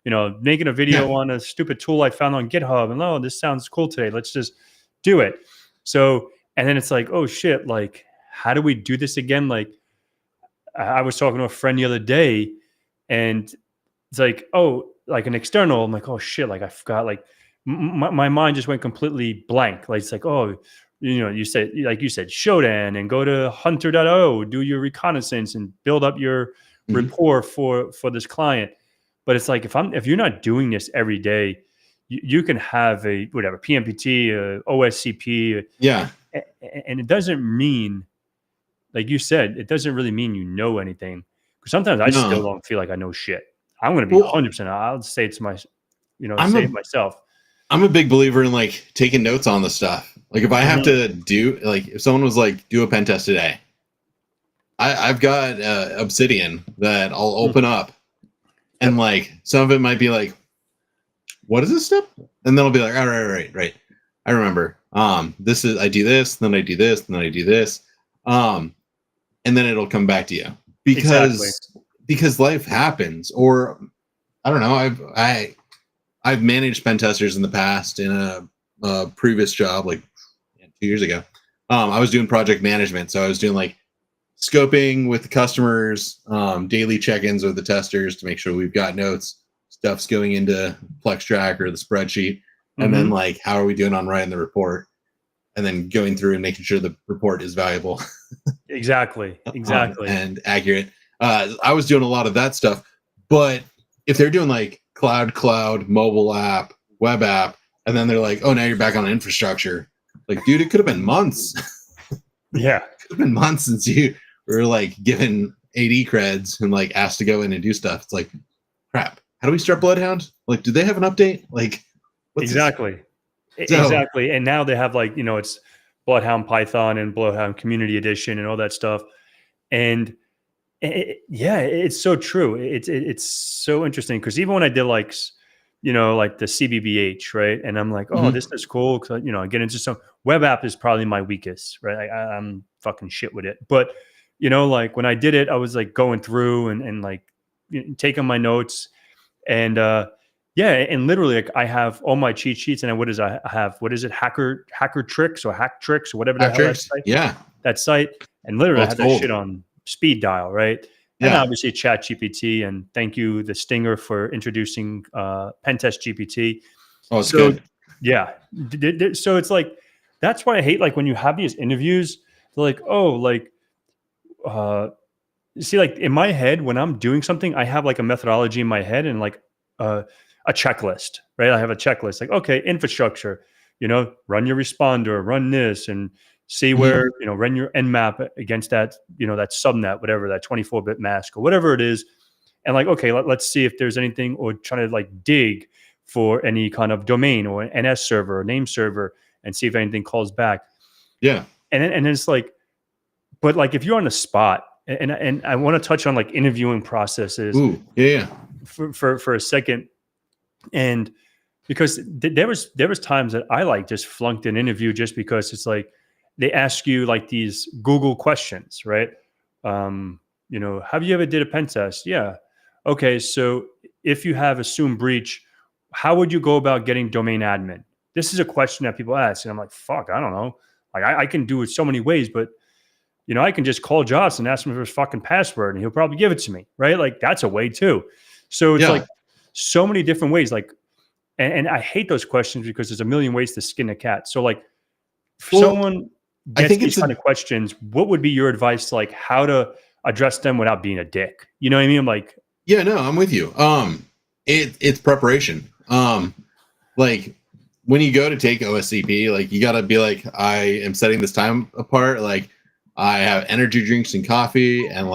making a Yeah. video on a stupid tool I found on GitHub. And, oh, this sounds cool today. Let's just do it. So, and then it's like, oh shit, like, how do we do this again? Like, I was talking to a friend the other day, and it's like, oh, like an external. I'm like, oh shit, like I forgot, like my mind just went completely blank. Like, it's like, oh, you said, like you said, Shodan, and go to hunter.o, do your reconnaissance and build up your Mhm. rapport for this client. But it's like, if you're not doing this every day, you can have a whatever PMPT, OSCP, Yeah. and it doesn't mean, like you said, it doesn't really mean you know anything. Because sometimes I still No. don't feel like I know shit. I'm going to be Well, 100%. I'll say it to I'm say it a myself. I'm a big believer in, like, taking notes on the stuff. Like, if I have Mhm. to do, like, if someone was like, do a pen test today, I've got Obsidian that I'll Mm. open up, and, Yep. like, some of it might be like, what is this step? And then I'll be like, all right. I remember. This is, I do this, then I do this, then I do this. And then it'll come back to you, Exactly. because life happens. Or I don't know. I've managed pen testers in the past in a previous job, like 2 years ago. I was doing project management, so I was doing, like, scoping with the customers, daily check-ins with the testers to make sure we've got notes, stuff's going into Plextrack or the spreadsheet, and then, Hmm. like, how are we doing on writing the report, and then going through and making sure the report is valuable Exactly. Exactly. and accurate. I was doing a lot of that stuff, but if they're doing, like, cloud, mobile app, web app, and then they're like, oh, now you're back on infrastructure. Like, dude, it could have been months. Yeah. Could have been months since you were, like, given AD creds and, like, asked to go in and do stuff. It's like, crap. How do we start Bloodhound? Like, do they have an update? Like, what's this? Exactly. So Exactly. And now they have, like, it's Bloodhound Python and Bloodhound Community Edition and all that stuff. And yeah, it's so true. It's so interesting, because even when I did, like, like the CBBH, right? And I'm like, oh, this mhm. is cool, because I get into some web app is probably my weakest, right? I'm fucking shit with it. But like when I did it, I was like going through and like taking my notes, and yeah, and literally, like, I have all my cheat sheets, and then I have, what is it, hacker tricks or hack tricks or whatever the Hack hell tricks. Yeah. that site, and literally Oh, I it's had that shit gold. on speed dial, right? And Yeah. obviously Chat GPT, and thank you, the Stinger, for introducing Pentest GPT. Oh, it's So good. yeah, so it's like, that's why I hate, like, when you have these interviews, they're like, oh, like, uh, see, like, in my head, when I'm doing something, I have like a methodology in my head, and like uh, a checklist, right? I have a checklist, like, okay, infrastructure, run your responder, run this, and see Mhm. where, run your nmap against that, that subnet, whatever, that 24-bit mask or whatever it is. And like, okay, let's see if there's anything, or trying to like dig for any kind of domain or an NS server or name server, and see if anything calls back. Yeah. And then it's like, but like, if you're on the spot, and I want to touch on like interviewing processes Ooh. Yeah. for a second, and because there was times that I like just flunked an interview, just because it's like, they ask you like these Google questions, right? Have you ever did a pen test? Yeah. Okay, so if you have assumed breach, how would you go about getting domain admin? This is a question that people ask, and I'm like, fuck, I don't know. Like I can do it so many ways, but I can just call Josh and ask him for his fucking password, and he'll probably give it to me, right? Like that's a way too. So it's like so many different ways. Like, and I hate those questions because there's a million ways to skin a cat. So like, if someone gets these kind of questions, what would be your advice to like how to address them without being a dick? You know what I mean? I'm like, yeah, no, I'm with you. It's preparation. Like when you go to take OSCP, like you gotta be like, I am setting this time apart. Like I have energy drinks and coffee, and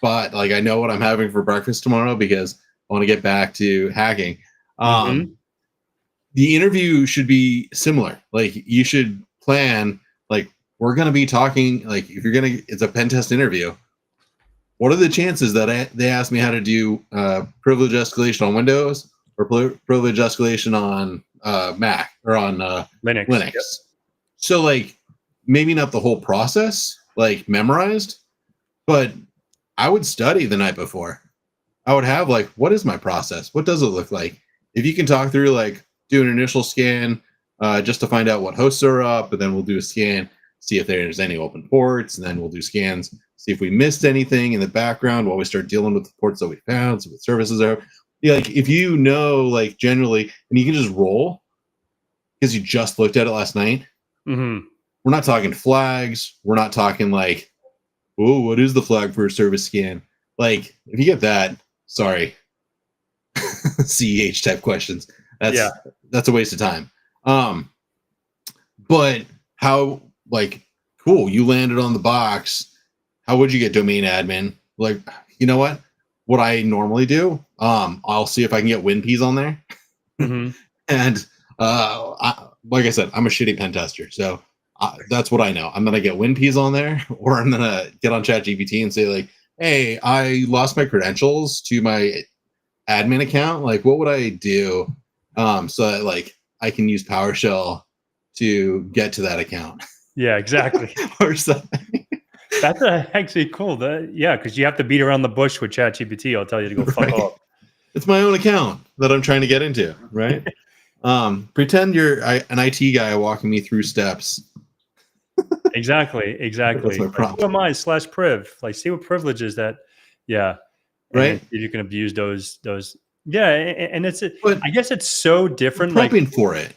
but I know what I'm having for breakfast tomorrow because I want to get back to hacking. The interview should be similar. Like you should plan, like we're going to be talking, like if you're going to, it's a pen test interview. What are the chances that they ask me how to do privilege escalation on Windows or privilege escalation on Mac or on Linux? Yep. So like maybe not the whole process, like memorized, but I would study the night before. I would have like, what is my process? What does it look like? If you can talk through like do an initial scan just to find out what hosts are up, and then we'll do a scan, see if there's any open ports, and then we'll do scans, see if we missed anything in the background while we start dealing with the ports that we found, see what services are. Yeah, like if you know, like generally, and you can just roll because you just looked at it last night. Mm-hmm. We're not talking flags. We're not talking like, oh, what is the flag for a service scan? Like if you get that, sorry, CEH type questions. That's a waste of time. But how, like, cool, you landed on the box. How would you get domain admin? Like, you know what I normally do, I'll see if I can get WinPs on there. Mm-hmm. And like I said, I'm a shitty pen tester, so that's what I know. I'm gonna get WinPs on there, or I'm gonna get on ChatGPT and say like, hey, I lost my credentials to my admin account. Like, what would I do so that like I can use PowerShell to get to that account? Yeah, exactly. Or something. That's actually cool. Because you have to beat around the bush with ChatGPT. I'll tell you to go fuck off. It's my own account that I'm trying to get into, right? Pretend you're an IT guy walking me through steps. Exactly. That's my problem. Who am I /priv? Like, see what privileges that. Yeah. Right. You can abuse those. Yeah, and I guess it's so different. Prepping for it.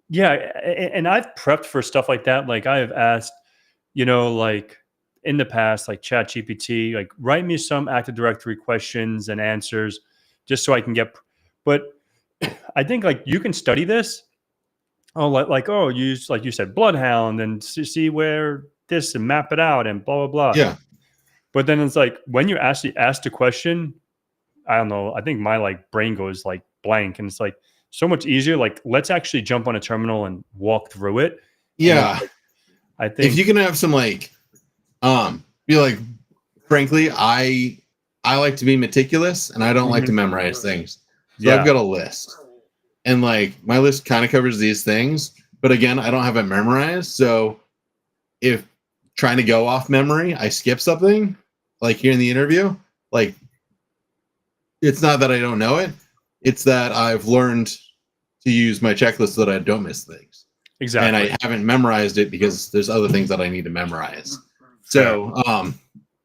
Yeah, and I've prepped for stuff like that. Like I have asked, like in the past, like ChatGPT, like write me some Active Directory questions and answers, just so I can get. But I think like you can study this. Use like you said, Bloodhound, and see where this and map it out and blah blah blah. Yeah. But then it's like when you actually ask the question, I don't know. I think my like brain goes like blank, and it's like so much easier. Like let's actually jump on a terminal and walk through it. Yeah. Like, I think if you can have some like, be like, frankly, I like to be meticulous and I don't like to memorize things. So I've got a list, and like my list kind of covers these things, but again, I don't have it memorized. So if trying to go off memory, I skip something like here in the interview, like it's not that I don't know it. It's that I've learned to use my checklist so that I don't miss things. Exactly. And I haven't memorized it because there's other things that I need to memorize. So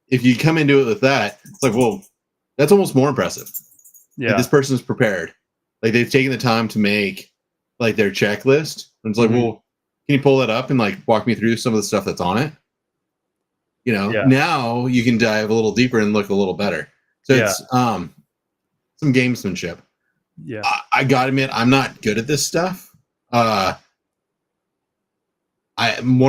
if you come into it with that, it's like, well, that's almost more impressive. Yeah. Like, this person's prepared. Like they've taken the time to make like their checklist. And it's like, well, can you pull that up and like walk me through some of the stuff that's on it? Now you can dive a little deeper and look a little better. So it's some gamesmanship. Yeah. I gotta admit, I'm not good at this stuff. One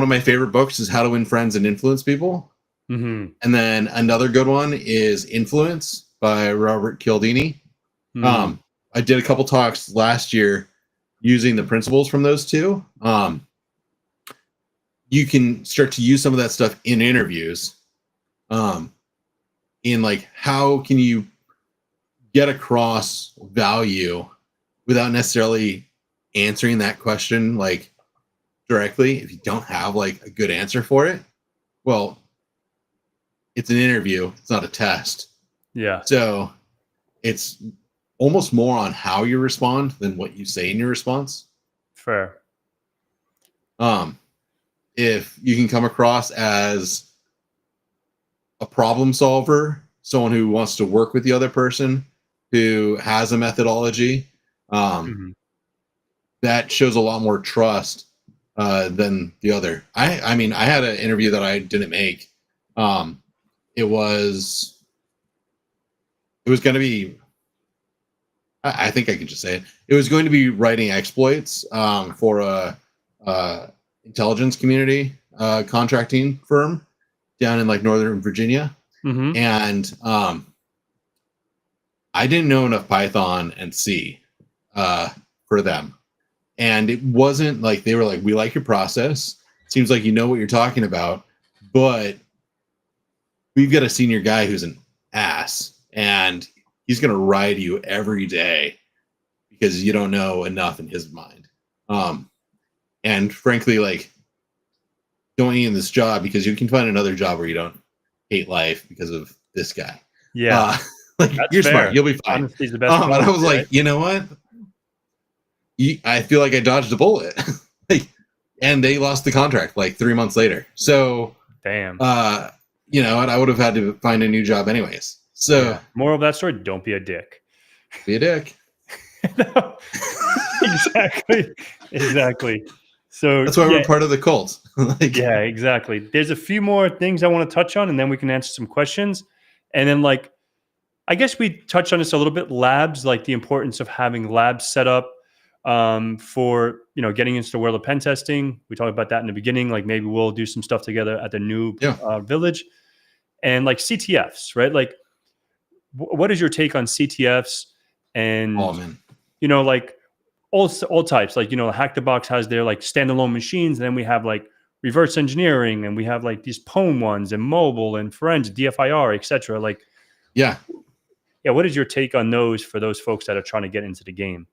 of my favorite books is How to Win Friends and Influence People. Mm-hmm. And then another good one is Influence by Robert Cialdini. Mm-hmm. I did a couple talks last year using the principles from those two. You can start to use some of that stuff in interviews. In like, how can you get across value without necessarily answering that question like directly, if you don't have like a good answer for it, well, it's an interview. It's not a test. Yeah. So it's almost more on how you respond than what you say in your response. Fair. If you can come across as a problem solver, someone who wants to work with the other person, who has a methodology, that shows a lot more trust than the other. I mean, I had an interview that I didn't make. It was going to be, I think I can just say it. It was going to be writing exploits for a intelligence community contracting firm down in like Northern Virginia. And I didn't know enough Python and C for them. And it wasn't like they were like, we like your process. Seems like you know what you're talking about, but we've got a senior guy who's an ass and he's going to ride you every day because you don't know enough in his mind. And frankly, like, don't need this job because you can find another job where you don't hate life because of this guy. Yeah. Like, you're fair. smart. You'll be fine. Honesty's the best And I was policy, like, you know what? I feel like I dodged a bullet. And they lost the contract like 3 months later. So, damn. you know, and I would have had to find a new job anyways. So, moral of that story: don't be a dick. Be a dick. No. Exactly. So that's why we're part of the cult. Like, yeah, exactly. There's a few more things I want to touch on, and then we can answer some questions. And then, like, I guess we touched on this a little bit. Labs, like the importance of having labs set up for, you know, getting into the world of pen testing. We talked about that in the beginning. Like, maybe we'll do some stuff together at the new village, and like CTFs, right? Like, what is your take on CTFs? And you know, like all types. Like, you know, Hack the Box has their like standalone machines, and then we have like reverse engineering, and we have like these POEM ones, and mobile, and forensic, DFIR, etc. Like, what is your take on those for those folks that are trying to get into the game?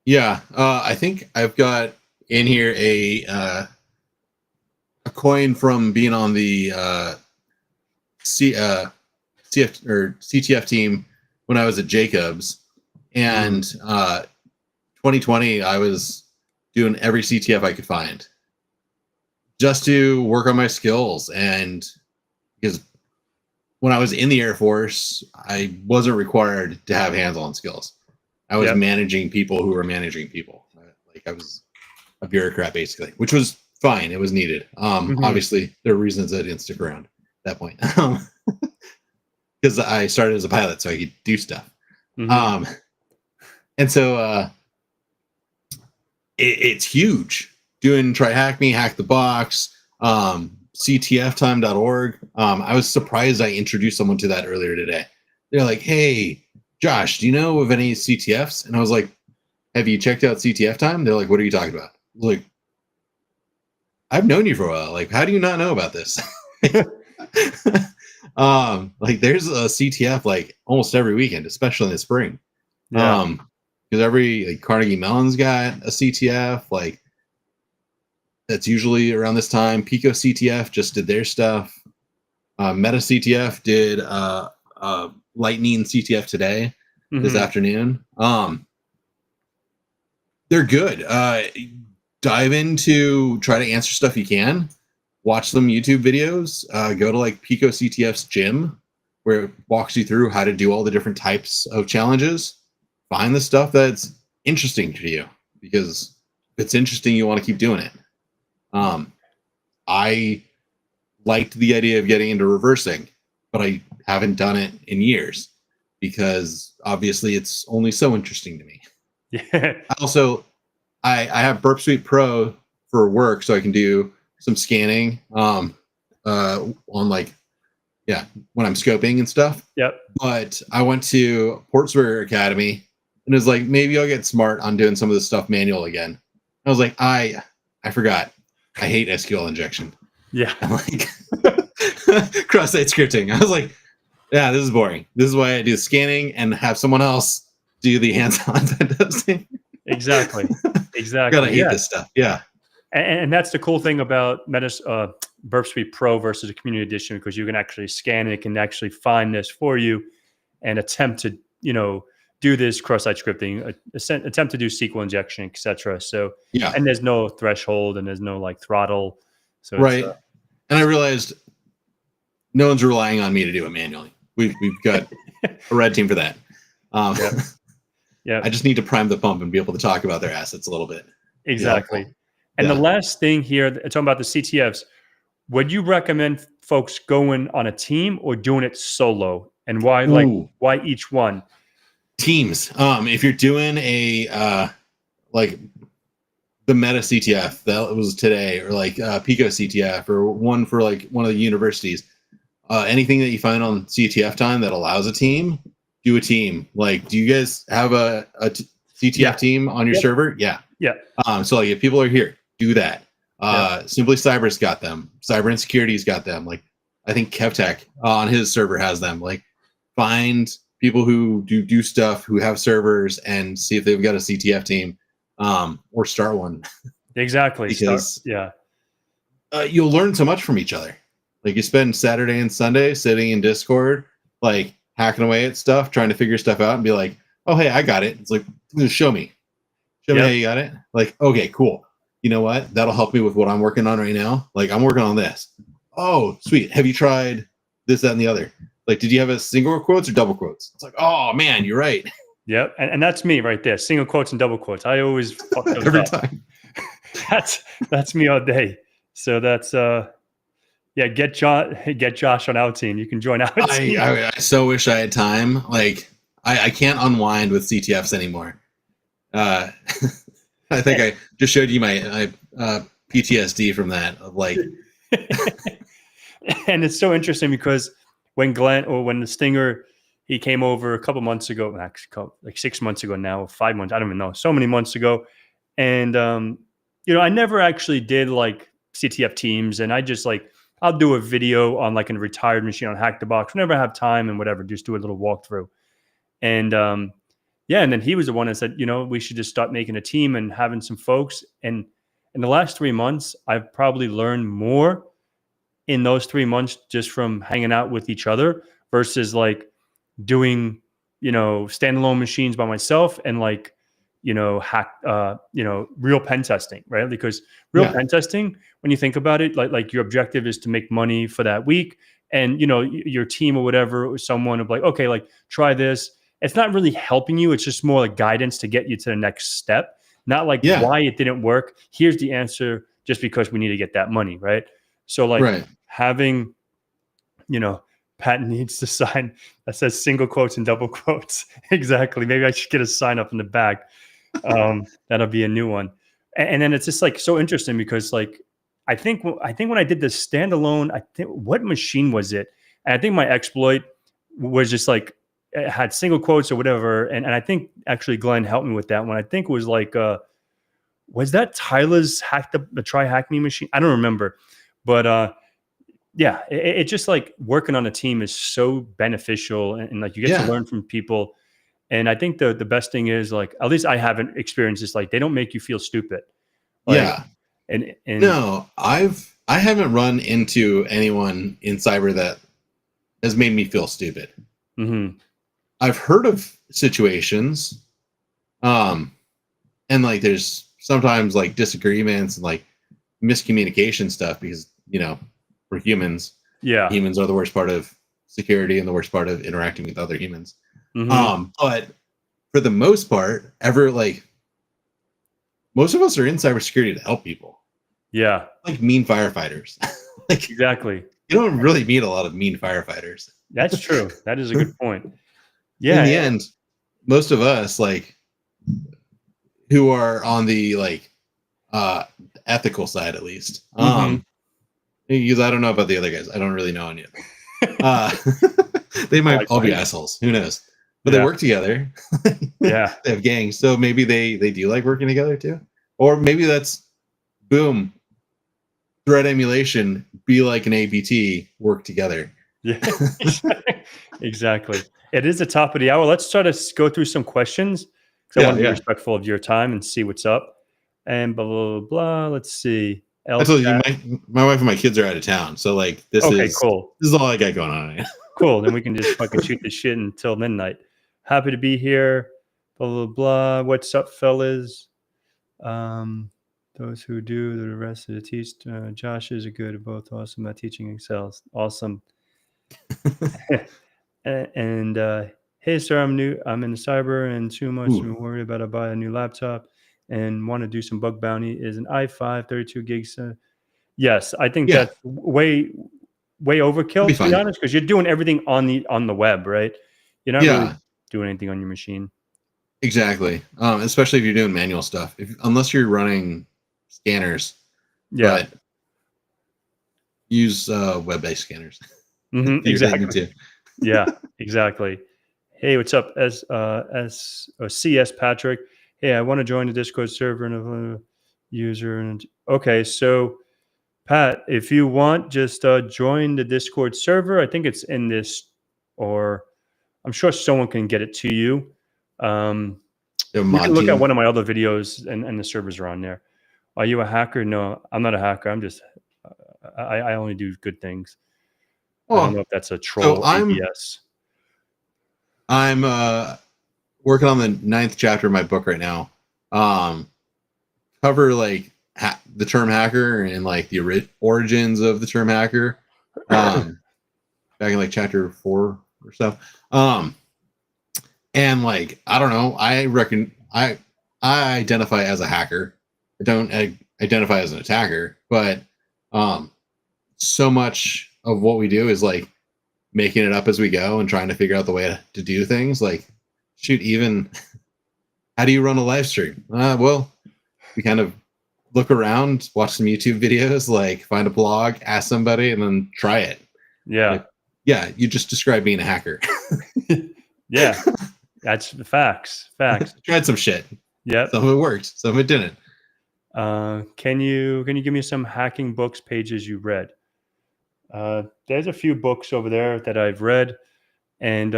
I think I've got in here a coin from being on the CTF team when I was at Jacobs, and 2020 I was doing every CTF I could find just to work on my skills. And because when I was in the Air Force, I wasn't required to have hands-on skills. I was managing people who were managing people. Like, I was a bureaucrat basically, which was fine. It was needed. Obviously there are reasons I didn't stick around at that point. Because I started as a pilot so I could do stuff. And so it's huge doing Try Hack Me, Hack the Box, CTFtime.org. I was surprised I introduced someone to that earlier today. They're like, hey, Josh, do you know of any CTFs? And I was like, have you checked out CTF Time? They're like, what are you talking about? I was like, I've known you for a while. Like, how do you not know about this? Like, there's a CTF like almost every weekend, especially in the spring. Because every like, Carnegie Mellon's got a CTF. Like, that's usually around this time. Pico CTF just did their stuff. Meta CTF did Lightning CTF today, this afternoon. They're good. Dive into, try to answer stuff you can. Watch some YouTube videos. Go to like Pico CTF's gym, where it walks you through how to do all the different types of challenges. Find the stuff that's interesting to you, because if it's interesting, you want to keep doing it. I liked the idea of getting into reversing, but I haven't done it in years because obviously it's only so interesting to me. Also, I have Burp Suite Pro for work, so I can do some scanning on like, when I'm scoping and stuff. But I went to Portsmouth Academy and it was like, maybe I'll get smart on doing some of this stuff manual again. I was like, I forgot. I hate SQL injection. I'm like, cross-site scripting. I was like, yeah, this is boring. This is why I do scanning and have someone else do the hands-on pen testing. Exactly. Gotta hate this stuff. And that's the cool thing about Burp Suite Pro versus a community edition, because you can actually scan it, it can actually find this for you and attempt to, do this cross-site scripting, attempt to do SQL injection, etc. So, Yeah. and there's no threshold and there's no like throttle. So right. And I realized no one's relying on me to do it manually. We've got a red team for that. Yeah. I just need to prime the pump and be able to talk about their assets a little bit. Exactly. And the last thing here, talking about the CTFs, would you recommend folks going on a team or doing it solo? And why? Why each one? Teams. If you're doing a like the Meta CTF that was today, or like Pico CTF, or one for like one of the universities, anything that you find on CTF time that allows a team, do a team. Like, do you guys have a CTF team on your server? Yeah. So like, if people are here, do that. Simply Cyber's got them. Cyber Insecurity's got them. Like, I think KevTech on his server has them. Like, find people who do stuff, who have servers, and see if they've got a CTF team, or start one. Exactly. Because you'll learn so much from each other. Like, you spend Saturday and Sunday sitting in Discord, like hacking away at stuff, trying to figure stuff out, and be like, "Oh, hey, I got it." It's like, show me how you got it. Like, okay, cool. You know what? That'll help me with what I'm working on right now. Like, I'm working on this. Oh, sweet. Have you tried this, that, and the other? Like, did you have a single quotes or double quotes? It's like, oh man, you're right. Yep. And that's me right there. Single quotes and double quotes. I always fuck those every up. time. That's me all day. So that's get Josh on our team. You can join our team. I so wish I had time. Like, I can't unwind with CTFs anymore. I think I just showed you my PTSD from that, of like. And it's so interesting because when the Stinger, he came over a couple months ago, actually like 6 months ago now, or 5 months, I don't even know, so many months ago. And, I never actually did like CTF teams. And I just like, I'll do a video on like a retired machine on Hack the Box whenever I have time and whatever, just do a little walkthrough. And, and then he was the one that said, we should just start making a team and having some folks. And in the last 3 months, I've probably learned more in those 3 months just from hanging out with each other versus like doing, standalone machines by myself and like, real pen testing, right? Because real pen testing, when you think about it, like your objective is to make money for that week. And, your team or whatever, or someone will be like, okay, like try this. It's not really helping you. It's just more like guidance to get you to the next step. Not like why it didn't work. Here's the answer just because we need to get that money, right? So like having, Pat needs to sign that says single quotes and double quotes. Exactly. Maybe I should get a sign up in the back. That'll be a new one. And then it's just like so interesting because like I think when I did this standalone, I think what machine was it? And I think my exploit was just like it had single quotes or whatever. And I think actually Glenn helped me with that one. I think it was like was that Tyler's the Try Hack Me machine? I don't remember, but it just like working on a team is so beneficial and like you get to learn from people. And I think the best thing is like, at least I haven't experienced this, like they don't make you feel stupid. Like, and no, I haven't run into anyone in cyber that has made me feel stupid. Mm-hmm. I've heard of situations, and like there's sometimes like disagreements and like miscommunication stuff because we're humans. Yeah, humans are the worst part of security and the worst part of interacting with other humans. Mm-hmm. But for the most part, most of us are in cybersecurity to help people. Yeah, like mean firefighters. Like exactly. You don't really meet a lot of mean firefighters. That's true. That is a good point. Yeah. In the end, most of us like who are on the like ethical side at least. Because I don't know about the other guys. I don't really know any of them. They might all be assholes. Who knows? But they work together. Yeah. They have gangs. So maybe they do like working together too. Or maybe that's boom. Threat emulation, be like an APT, work together. Yeah. Exactly. It is the top of the hour. Let's try to go through some questions. I want to be respectful of your time and see what's up. and blah, blah, blah, blah. Let's see. I told you, LChat. my wife and my kids are out of town, so like Okay, cool. this is all I got going on. Cool. Then we can just fucking shoot this shit until midnight. Happy to be here. Blah, blah, blah. What's up, fellas? Those who do the rest of the teach. Josh is good. Both awesome at teaching excels. Awesome. and hey, sir, I'm new. I'm in the cyber and too much to worry about. I buy a new laptop and want to do some bug bounty. Is an i5 32 gigs. Yes, I think that's way overkill, to be honest, because you're doing everything on the web, right? You're not really doing anything on your machine. Exactly. Especially if you're doing manual stuff. Unless you're running scanners. Yeah. But use web-based scanners. Exactly. Yeah, exactly. Hey, what's up? CS Patrick. Hey, I want to join the Discord server and a user. And okay, so Pat, if you want, just join the Discord server. I think it's in this, or I'm sure someone can get it to you. You can look at one of my other videos, and the servers are on there. Are you a hacker? No, I'm not a hacker. I'm just, I only do good things. I don't know if that's a troll. So I'm working on the 9th chapter of my book right now. Cover like the term hacker and like the origins of the term hacker. Back in like chapter 4 or so. And like, I don't know, I reckon I identify as a hacker. I don't identify as an attacker, but so much of what we do is like making it up as we go and trying to figure out the way to do things. Like, shoot, even how do you run a live stream? Well, we kind of look around, watch some YouTube videos, like find a blog, ask somebody, and then try it. Yeah. Like, yeah, you just described being a hacker. Yeah. That's the facts. Tried some shit. Yeah. Some of it worked, some of it didn't. Can you give me some hacking books pages you read? There's a few books over there that I've read. And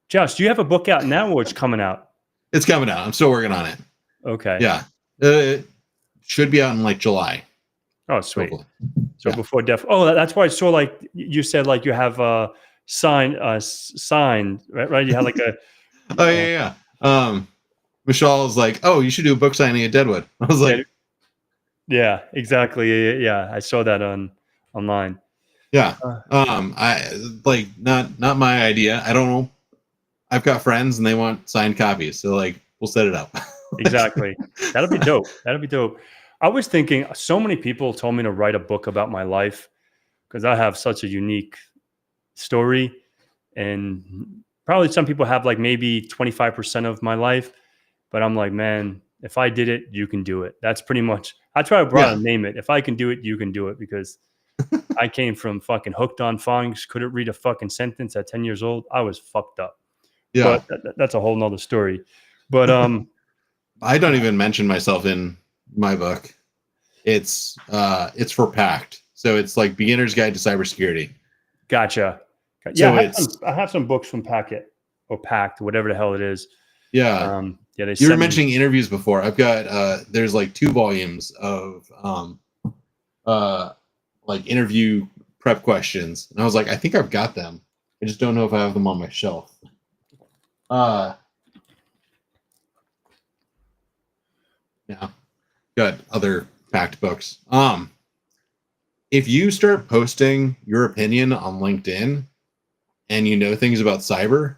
Josh, do you have a book out now, or it's coming out? It's coming out. I'm still working on it. Okay. Yeah. It should be out in like July. Oh, sweet. Hopefully. So before that's why I saw, like you said, like you have signed, right? You had like a Michelle was like, "Oh, you should do a book signing at Deadwood." I was like, "Yeah, exactly. Yeah, I saw that online." Yeah. I like not my idea. I don't know. I've got friends and they want signed copies, so like we'll set it up. Exactly. That'll be dope. I was thinking, so many people told me to write a book about my life because I have such a unique story, and probably some people have like maybe 25% of my life, but I'm like, man, if I did it, you can do it. That's pretty much, that's why I brought to name it. If I can do it, you can do it, because I came from fucking hooked on phonics, couldn't read a fucking sentence at 10 years old. I was fucked up. Yeah. But that's a whole nother story. But I don't even mention myself in my book. It's for PACT. So it's like Beginner's Guide to Cybersecurity. Gotcha. Yeah, so I have some books from Packet or PACT, whatever the hell it is. Yeah. You were mentioning interviews before. I've got there's like 2 volumes of like interview prep questions. And I was like, I think I've got them. I just don't know if I have them on my shelf. Yeah. Got other PACT books. If you start posting your opinion on LinkedIn and you know things about cyber,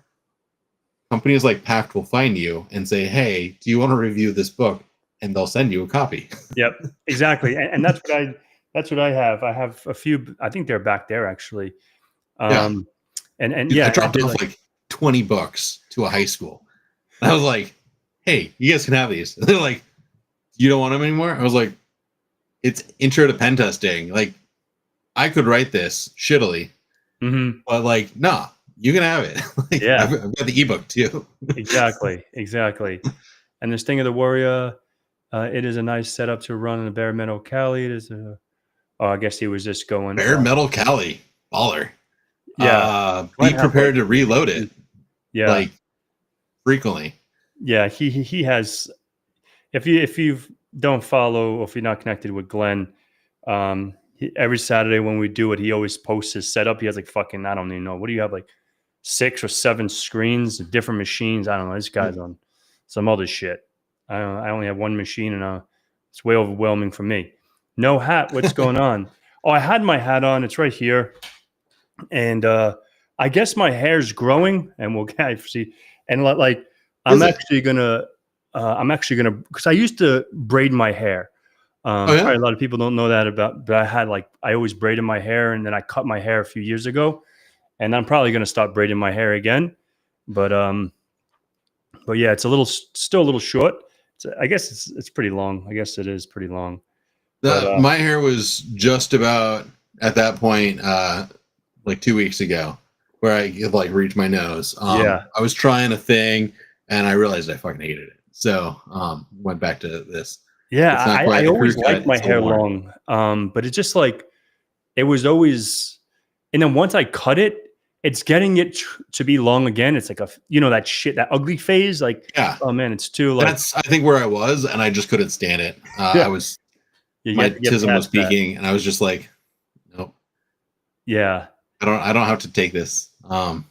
companies like PACT will find you and say, "Hey, do you want to review this book?" And they'll send you a copy. Yep, exactly. And that's what I have. I have a few. I think they're back there actually. And I dropped off like 20 books to a high school. And I was like, "Hey, you guys can have these." And they're like, "You don't want them anymore?" I was like, "It's intro to pentesting. Like, I could write this shittily, but like, nah, you can have it." Like, yeah, I've got the ebook too. Exactly. And this thing of the Warrior, it is a nice setup to run in a bare metal Kali. It is a. Oh, I guess he was just going bare metal Kali baller. Yeah, be prepared to reload it. Yeah, like frequently. Yeah, he has. If you've don't follow, or if you're not connected with Glenn, every Saturday when we do it, he always posts his setup. He has like fucking, I don't even know. What do you have, like 6 or 7 screens, different machines? I don't know. This guy's on some other shit. I only have one machine, and it's way overwhelming for me. No hat. What's going on? Oh, I had my hat on. It's right here. And I guess my hair's growing, and we'll see. And like, Is I'm it? actually gonna, because I used to braid my hair. Oh yeah. Probably a lot of people don't know that about, but I always braided my hair, and then I cut my hair a few years ago, and I'm probably gonna start braiding my hair again. But yeah, it's still a little short. I guess it's pretty long. I guess it is pretty long. But My hair was just about at that point, like 2 weeks ago, where I could like reach my nose. yeah, I was trying a thing, and I realized I fucking hated it. So went back to this. yeah. It's not I quite a crew always cut. liked my It's a hair little more. long. But it's just like it was always, and then once I cut it, it's getting it to be long again. It's like that shit, that ugly phase. Like, Yeah, oh man, it's too like, that's I think where I was, and I just couldn't stand it. yeah, I was you my have to get tism was past that. peaking, and I was just like, nope, Yeah, I don't have to take this. Yeah,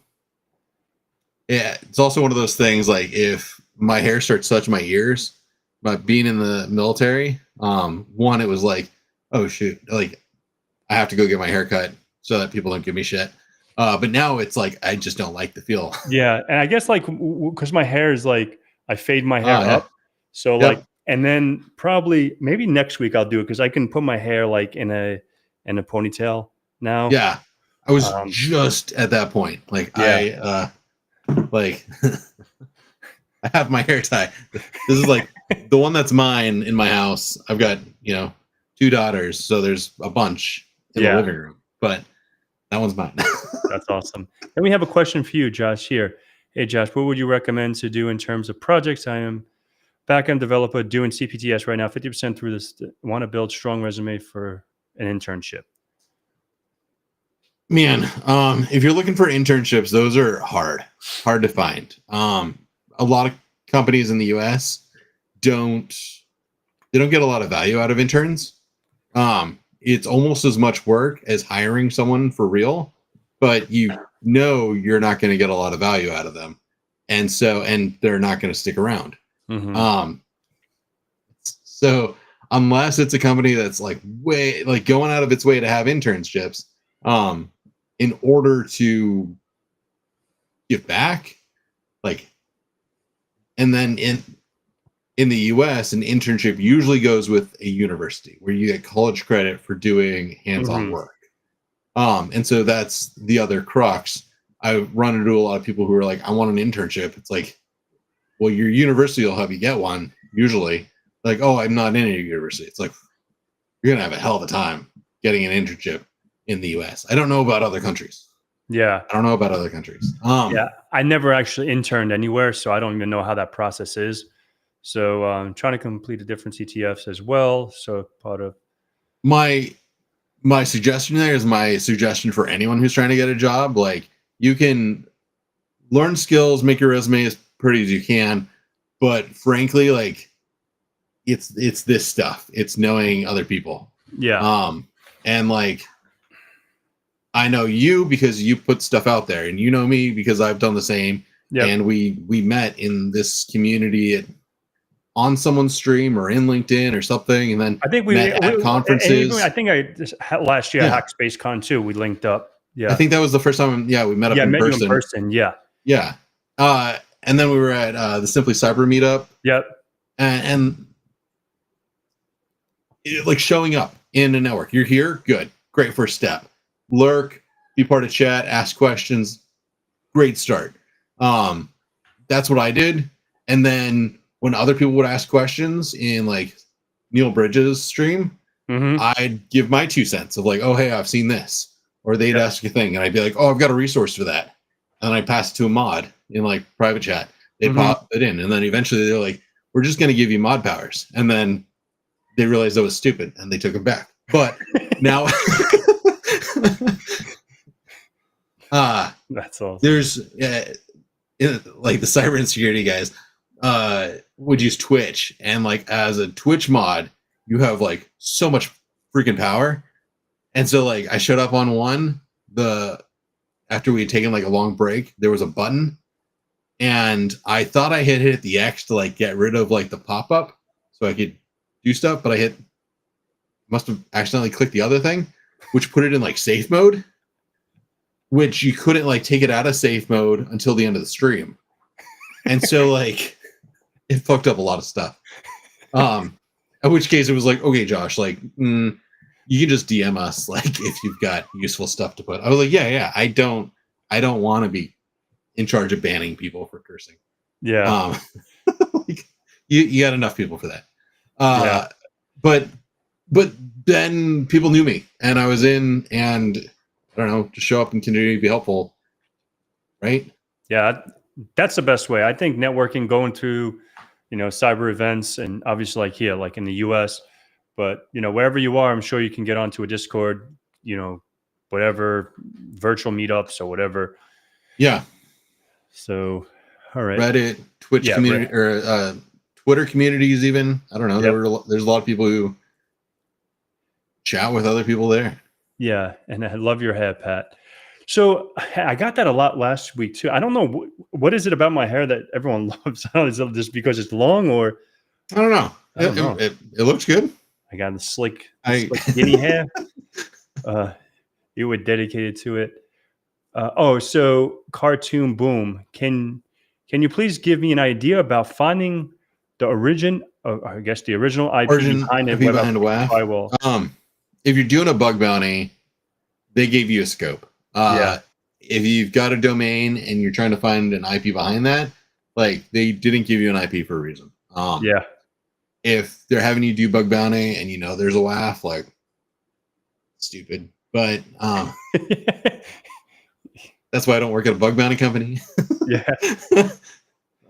it's also one of those things like if my hair starts touching my ears, but being in the military, one, it was like, oh shoot, like I have to go get my hair cut so that people don't give me shit. But now it's like I just don't like the feel. yeah. And I guess like because my hair is like, I fade my hair Yeah, up, so like, yep, and then probably maybe next week I'll do it because I can put my hair like in a ponytail now. yeah. I was Um, just at that point. Like yeah, like I have my hair tie. This is like the one that's mine in my house. I've got 2 daughters, so there's a bunch in the yeah. living room, but that one's mine. That's awesome. And we have a question for you, Josh, here. Hey, Josh, what would you recommend to do in terms of projects? I am back-end developer doing CPTS right now, 50% through this. Want to build strong resume for an internship. Man, if you're looking for internships, those are hard to find. A lot of companies in the US don't they don't get a lot of value out of interns. It's almost as much work as hiring someone for real, but you're not going to get a lot of value out of them, and they're not going to stick around. Mm-hmm. Um, so unless it's a company that's like way like going out of its way to have internships, in order to give back, like, and then in the US, an internship usually goes with a university where you get college credit for doing hands-on Mm-hmm. work. And so that's the other crux. I run into a lot of people who are like, I want an internship. It's like, well, your university will help you get one, usually. Like, oh, I'm not in a university. It's like, you're going to have a hell of a time getting an internship in the US. I don't know about other countries. Yeah. I don't know about other countries. Yeah. I never actually interned anywhere, so I don't even know how that process is. So I'm trying to complete a different CTFs as well. So part of, My suggestion there is my suggestion for anyone who's trying to get a job. Like, you can learn skills, make your resume as pretty as you can, but frankly, like, it's this stuff. It's knowing other people. yeah. And like, I know you because you put stuff out there, and you know me because I've done the same. Yep. And we met in this community on someone's stream or in LinkedIn or something, and then I think met at conferences. I think last year Yeah. at Hackspace Con too, we linked up. I Yeah. think that was the first time. Yeah, we met up Yeah. I in met you in person. person. Yeah. Yeah. And then we were at the Simply Cyber meetup, Yep. and like showing up in a network. You're here, good, great first step. Lurk, be part of chat, ask questions, great start. That's what I did. And then when other people would ask questions in like Neil Bridges' stream, Mm-hmm. I'd give my 2 cents of like, oh, hey, I've seen this. Or they'd Yeah. ask a thing, and I'd be like, oh, I've got a resource for that. And I pass it to a mod in like private chat. They Mhm. pop it in, and then eventually they're like, we're just going to give you mod powers. And then they realized that was stupid, and they took them back. But now, That's awesome. there's like the cyber insecurity guys. would use Twitch, and like as a Twitch mod, you have like so much freaking power. And so like I showed up on one after we had taken like a long break, there was a button, and I thought I had hit the X to like get rid of like the pop-up so I could do stuff, but I must have accidentally clicked the other thing, which put it in like safe mode, which you couldn't like take it out of safe mode until the end of the stream. And so like it fucked up a lot of stuff. In which case it was like, okay, Josh, like you can just DM us like if you've got useful stuff to put. I was like, yeah, I don't want to be in charge of banning people for cursing. Yeah. Like, you got enough people for that. Yeah. But then people knew me, and I was in, and I don't know, just show up and continue to be helpful, right? Yeah, that's the best way. I think networking, going through, cyber events, and obviously like here, like in the US, but wherever you are, I'm sure you can get onto a Discord, whatever, virtual meetups or whatever. Yeah. So, all right. Reddit, Twitch community, or Twitter communities, even. I don't know. Yep. There's a lot of people who chat with other people there. Yeah, and I love your hair, Pat. So I got that a lot last week too. I don't know what is it about my hair that everyone loves. I don't know, is it just because it's long, or I don't know. It looks good. I got the slick skinny hair. You were dedicated to it. So Cartoon Boom. Can you please give me an idea about finding the original IP behind it? Behind a WAF. Firewall. If you're doing a bug bounty, they gave you a scope. If you've got a domain and you're trying to find an IP behind that, like they didn't give you an IP for a reason. If they're having you do bug bounty and there's a WAF, like stupid. But that's why I don't work at a bug bounty company.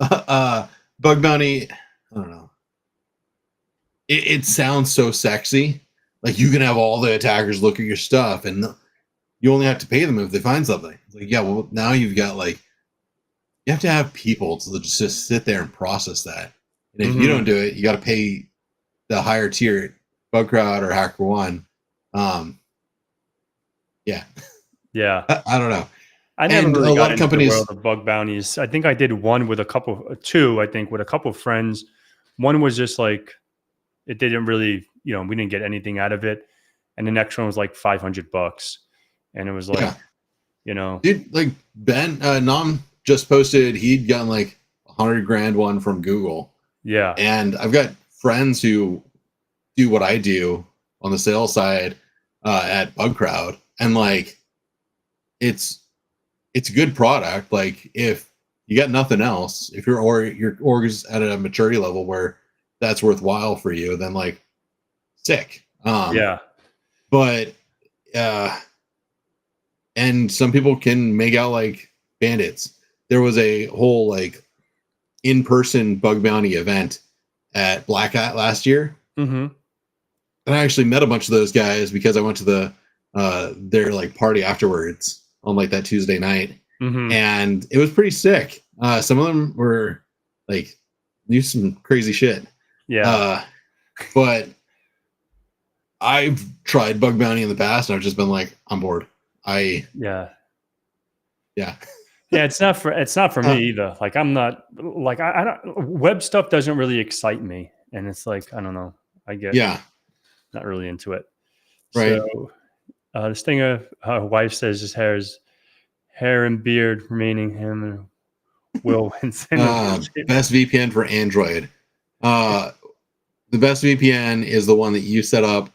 Bug bounty, I don't know. It sounds so sexy. Like you can have all the attackers look at your stuff and you only have to pay them if they find something. It's like, yeah, well, now you've got like, you have to have people to just sit there and process that. And if you don't do it, you got to pay the higher tier, BugCrowd or HackerOne. Yeah. I don't know. I never really got into the world of bug bounties. I think I did one with two, I think, with a couple of friends. One was just like, it didn't really, we didn't get anything out of it. And the next one was like $500. And it was like, Dude, like Ben, Nam just posted, he'd gotten like $100,000 one from Google. Yeah. And I've got friends who do what I do on the sales side at BugCrowd. And like, it's a good product. Like if you got nothing else, if your org is at a maturity level where that's worthwhile for you, then like sick. But and some people can make out like bandits. There was a whole like in-person bug bounty event at Black Hat last year. And I actually met a bunch of those guys because I went to their like party afterwards on like that Tuesday night. And it was pretty sick. Some of them were like knew some crazy shit. But I've tried bug bounty in the past and I've just been like, I'm bored. It's not for me either. Like I'm not like I don't, web stuff doesn't really excite me, and it's like I don't know. I get not really into it. Right. So this thing of her wife says his hair and beard remaining him and Will Winston. Best VPN for Android. The best VPN is the one that you set up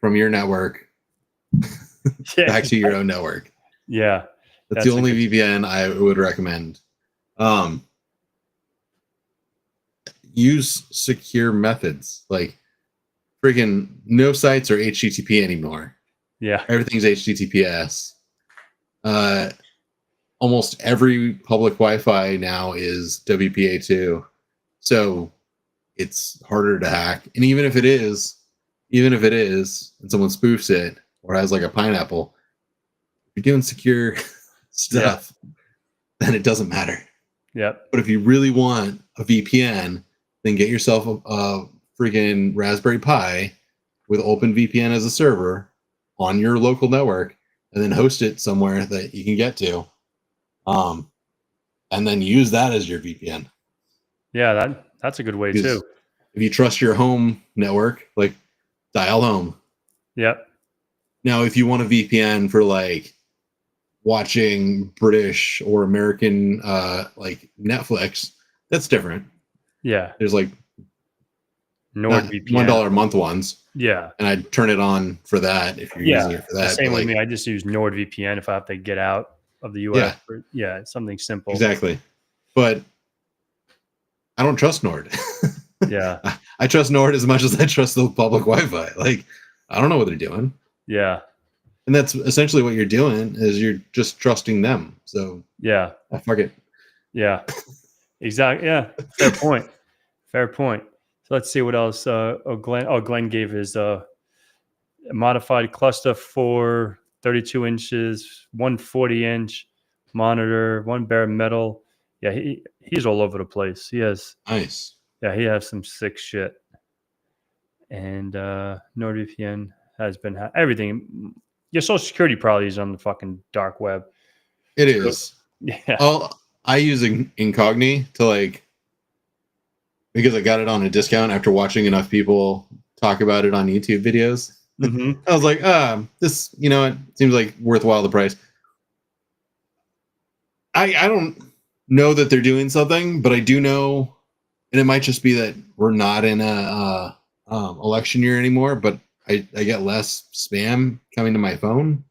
from your network back to your own network. That's the only VPN I would recommend. Use secure methods. Like freaking no sites are HTTP anymore. Everything's HTTPS. Almost every public Wi-Fi now is WPA2. So it's harder to hack. And even if it is, and someone spoofs it or has like a pineapple, if you're doing secure stuff, then it doesn't matter. But if you really want a VPN then get yourself a freaking Raspberry Pi with OpenVPN as a server on your local network, and then host it somewhere that you can get to, and then use that as your VPN. Yeah, that's a good way Because too. if you trust your home network, like dial home. Yep. Now, if you want a VPN for like watching British or American like Netflix, that's different. Yeah. There's like NordVPN. $1 a month ones. Yeah. And I'd turn it on for that if you're using it for that. Same with me. I just use NordVPN if I have to get out of the US. Yeah. It's something simple. Exactly. But I don't trust Nord. Yeah. I trust Nord as much as I trust the public Wi-Fi. Like, I don't know what they're doing. Yeah. And that's essentially what you're doing, is you're just trusting them. So yeah, fuck it. Yeah, exactly. Yeah, fair point. Fair point. So let's see what else. Glenn gave his modified cluster for 32 inches, 140-inch monitor, one bare metal. Yeah, he's all over the place. He has nice. Yeah, he has some sick shit. And NordVPN has been everything. Your social security probably is on the fucking dark web. It is. Yeah. Oh, I use Incogni to like, because I got it on a discount after watching enough people talk about it on YouTube videos. Mm-hmm. I was like, this, it seems like worthwhile the price. I don't know that they're doing something, but I do know, and it might just be that we're not in a election year anymore, but I get less spam coming to my phone.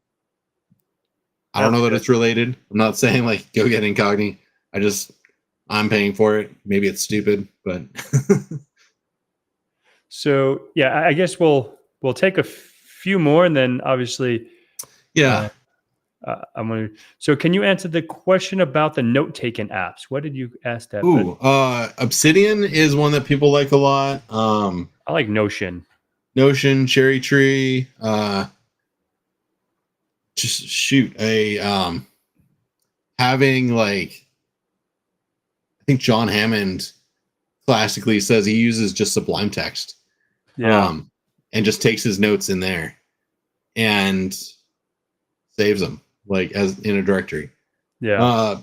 I don't know that it's related. I'm not saying like go get Incogni. I'm paying for it. Maybe it's stupid, but so yeah, I guess we'll take a few more, and then obviously, yeah. I'm gonna. So can you answer the question about the note-taking apps? What did you ask that? Ooh, Obsidian is one that people like a lot. I like Notion. Notion, Cherry Tree, just shoot having like, I think John Hammond classically says he uses just Sublime Text. Yeah. And just takes his notes in there and saves them like as in a directory. Yeah.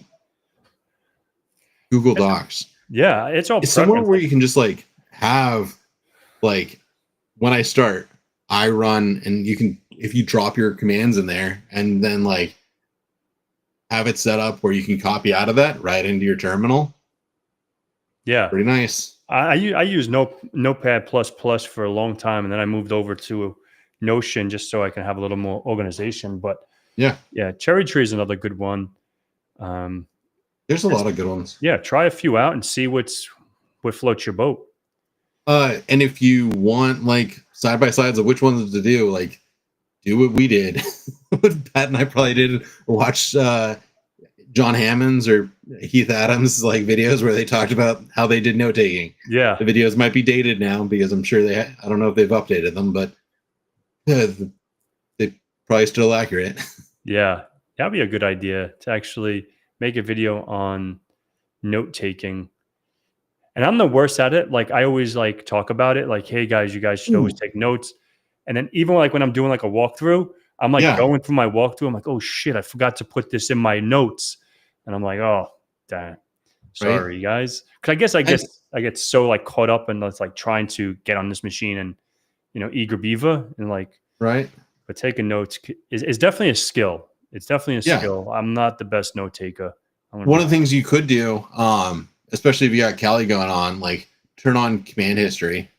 Google Docs. Yeah, it's somewhere where you can just like have like, when I start, I run, and you can, if you drop your commands in there and then like have it set up where you can copy out of that right into your terminal. Yeah. Pretty nice. I use Notepad++ for a long time, and then I moved over to Notion just so I can have a little more organization. But yeah, Cherry Tree is another good one. There's a lot of good ones. Yeah, try a few out and see what floats your boat. And if you want like side by sides of which ones to do, like do what we did, what Pat and I probably did. Watch John Hammond's or Heath Adams like videos where they talked about how they did note taking. Yeah, the videos might be dated now because I'm sure I don't know if they've updated them, but they're probably still accurate. Yeah, that'd be a good idea to actually make a video on note taking. And I'm the worst at it. Like I always like talk about it. Like, hey guys, you guys should always take notes. And then even like when I'm doing like a walkthrough, I'm like going through my walkthrough. I'm like, oh shit, I forgot to put this in my notes. And I'm like, oh, damn. Sorry, guys. Because I get so like caught up in like trying to get on this machine and eager beaver and like right. But taking notes is definitely a skill. It's definitely a skill. I'm not the best note taker. One of the things you could do, especially if you got Kali going on, like turn on command history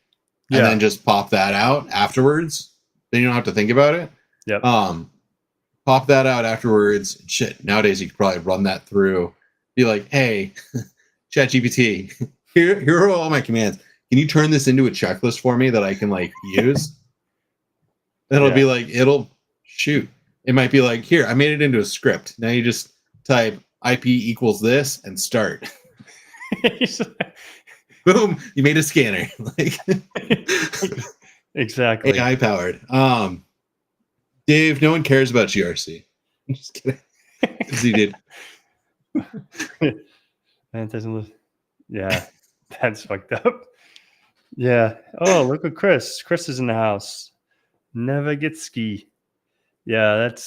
and then just pop that out afterwards. Then you don't have to think about it. Yep. Pop that out afterwards. Shit. Nowadays you could probably run that through. Be like, hey, ChatGPT, here are all my commands. Can you turn this into a checklist for me that I can like use? Then it'll be like, it might be like, here, I made it into a script. Now you just type IP equals this and start. Boom, you made a scanner. Like exactly. AI powered. Dave, no one cares about GRC. I'm just kidding. He did. Man, doesn't live. Yeah, that's fucked up. Yeah. Oh, look at Chris. Chris is in the house. Never get ski. Yeah, that's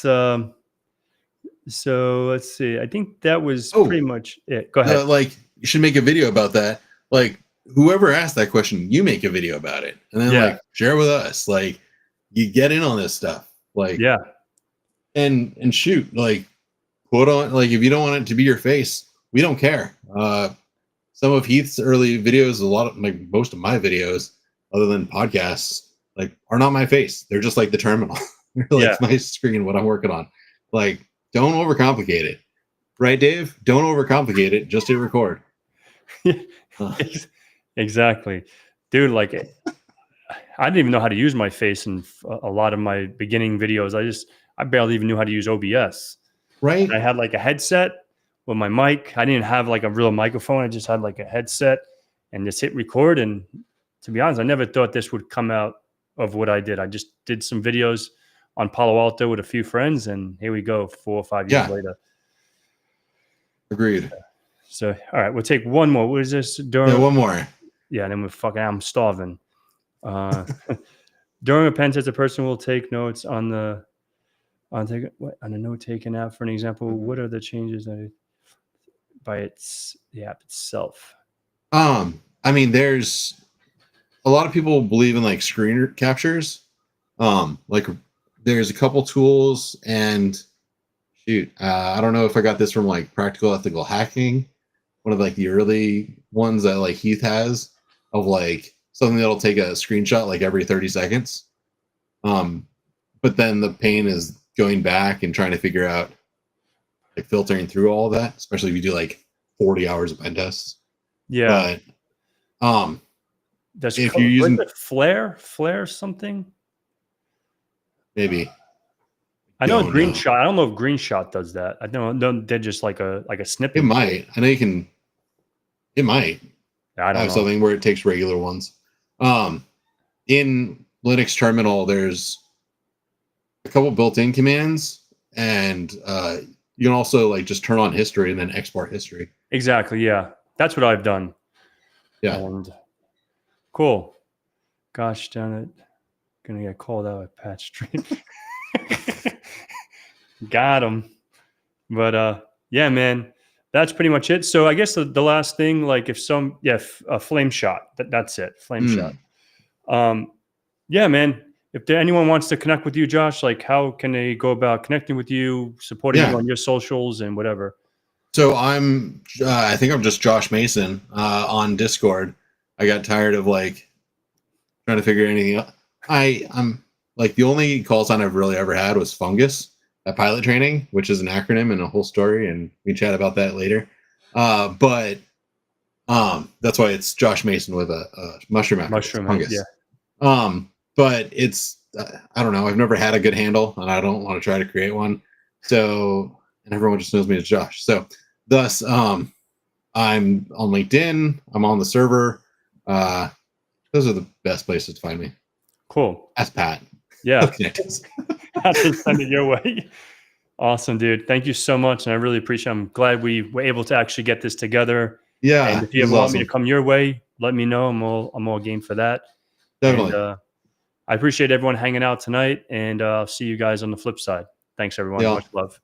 so let's see. I think that was pretty Oh, much it. Go ahead. like you should make a video about that. Like whoever asked that question, you make a video about it, and then Yeah. like share it with us. Like you get in on this stuff. Like Yeah. and shoot, like put on like if you don't want it to be your face, we don't care. Some of Heath's early videos, a lot of like most of my videos, other than podcasts, like are not my face. They're just like the terminal. They're like Yeah. my screen, what I'm working on. Like, don't overcomplicate it. Right, Dave? Don't overcomplicate it. Just hit record. Uh, Exactly. Dude, like I didn't even know how to use my face in a lot of my beginning videos. I barely even knew how to use OBS. right? I had like a headset with my mic. I didn't have like a real microphone. I just had like a headset and just hit record. And to be honest, I never thought this would come out of what I did. I just did some videos on Palo Alto with a few friends, and here we go, 4 or 5 years Yeah. later. Agreed. So, all right, we'll take one more. What is this? Yeah, one more. Yeah, and then I'm starving. During a pen test, a person will take notes on the note taken app. For an example, what are the changes that by the app itself? I mean, there's a lot of people believe in like screen captures. Like there's a couple tools, and shoot, I don't know if I got this from like Practical Ethical Hacking, one of like the early ones that like Heath has of like something that'll take a screenshot like every 30 seconds. But then the pain is going back and trying to figure out like filtering through all of that, especially if you do like 40 hours of pen tests. Yeah, But that's if you're using Flare something. maybe I know don't Green know. Shot. I don't know if Green Shot does that. I don't. They're just like a snippet. It might. I know you can. It might I don't have know. something where it takes regular ones. In Linux terminal, there's a couple built-in commands, and you can also like just turn on history and then export history. Exactly. Yeah, that's what I've done. Yeah. And cool. Gosh darn it. Gonna get called out at Pat Street. Got him. But yeah, man, that's pretty much it. So I guess the last thing, like if a flame shot, that's it. Flame shot. Yeah, man. If anyone wants to connect with you, Josh, like how can they go about connecting with you, supporting you on your socials and whatever? So I think I'm just Josh Mason on Discord. I got tired of like trying to figure anything out. I'm like the only call sign I've really ever had was Fungus at pilot training, which is an acronym and a whole story, and we can chat about that later. But that's why it's Josh Mason with a mushroom after Fungus. Yeah. But it's I don't know. I've never had a good handle, and I don't want to try to create one. So, and everyone just knows me as Josh. So, thus, I'm on LinkedIn. I'm on the server. Those are the best places to find me. Cool. Ask Pat. Yeah. Have to send it your way. Awesome, dude. Thank you so much, and I really appreciate it. I'm glad we were able to actually get this together. Yeah. And if you ever want me to come your way, let me know. I'm all game for that. Definitely. And, I appreciate everyone hanging out tonight, and I'll see you guys on the flip side. Thanks, everyone. Yeah. Much love.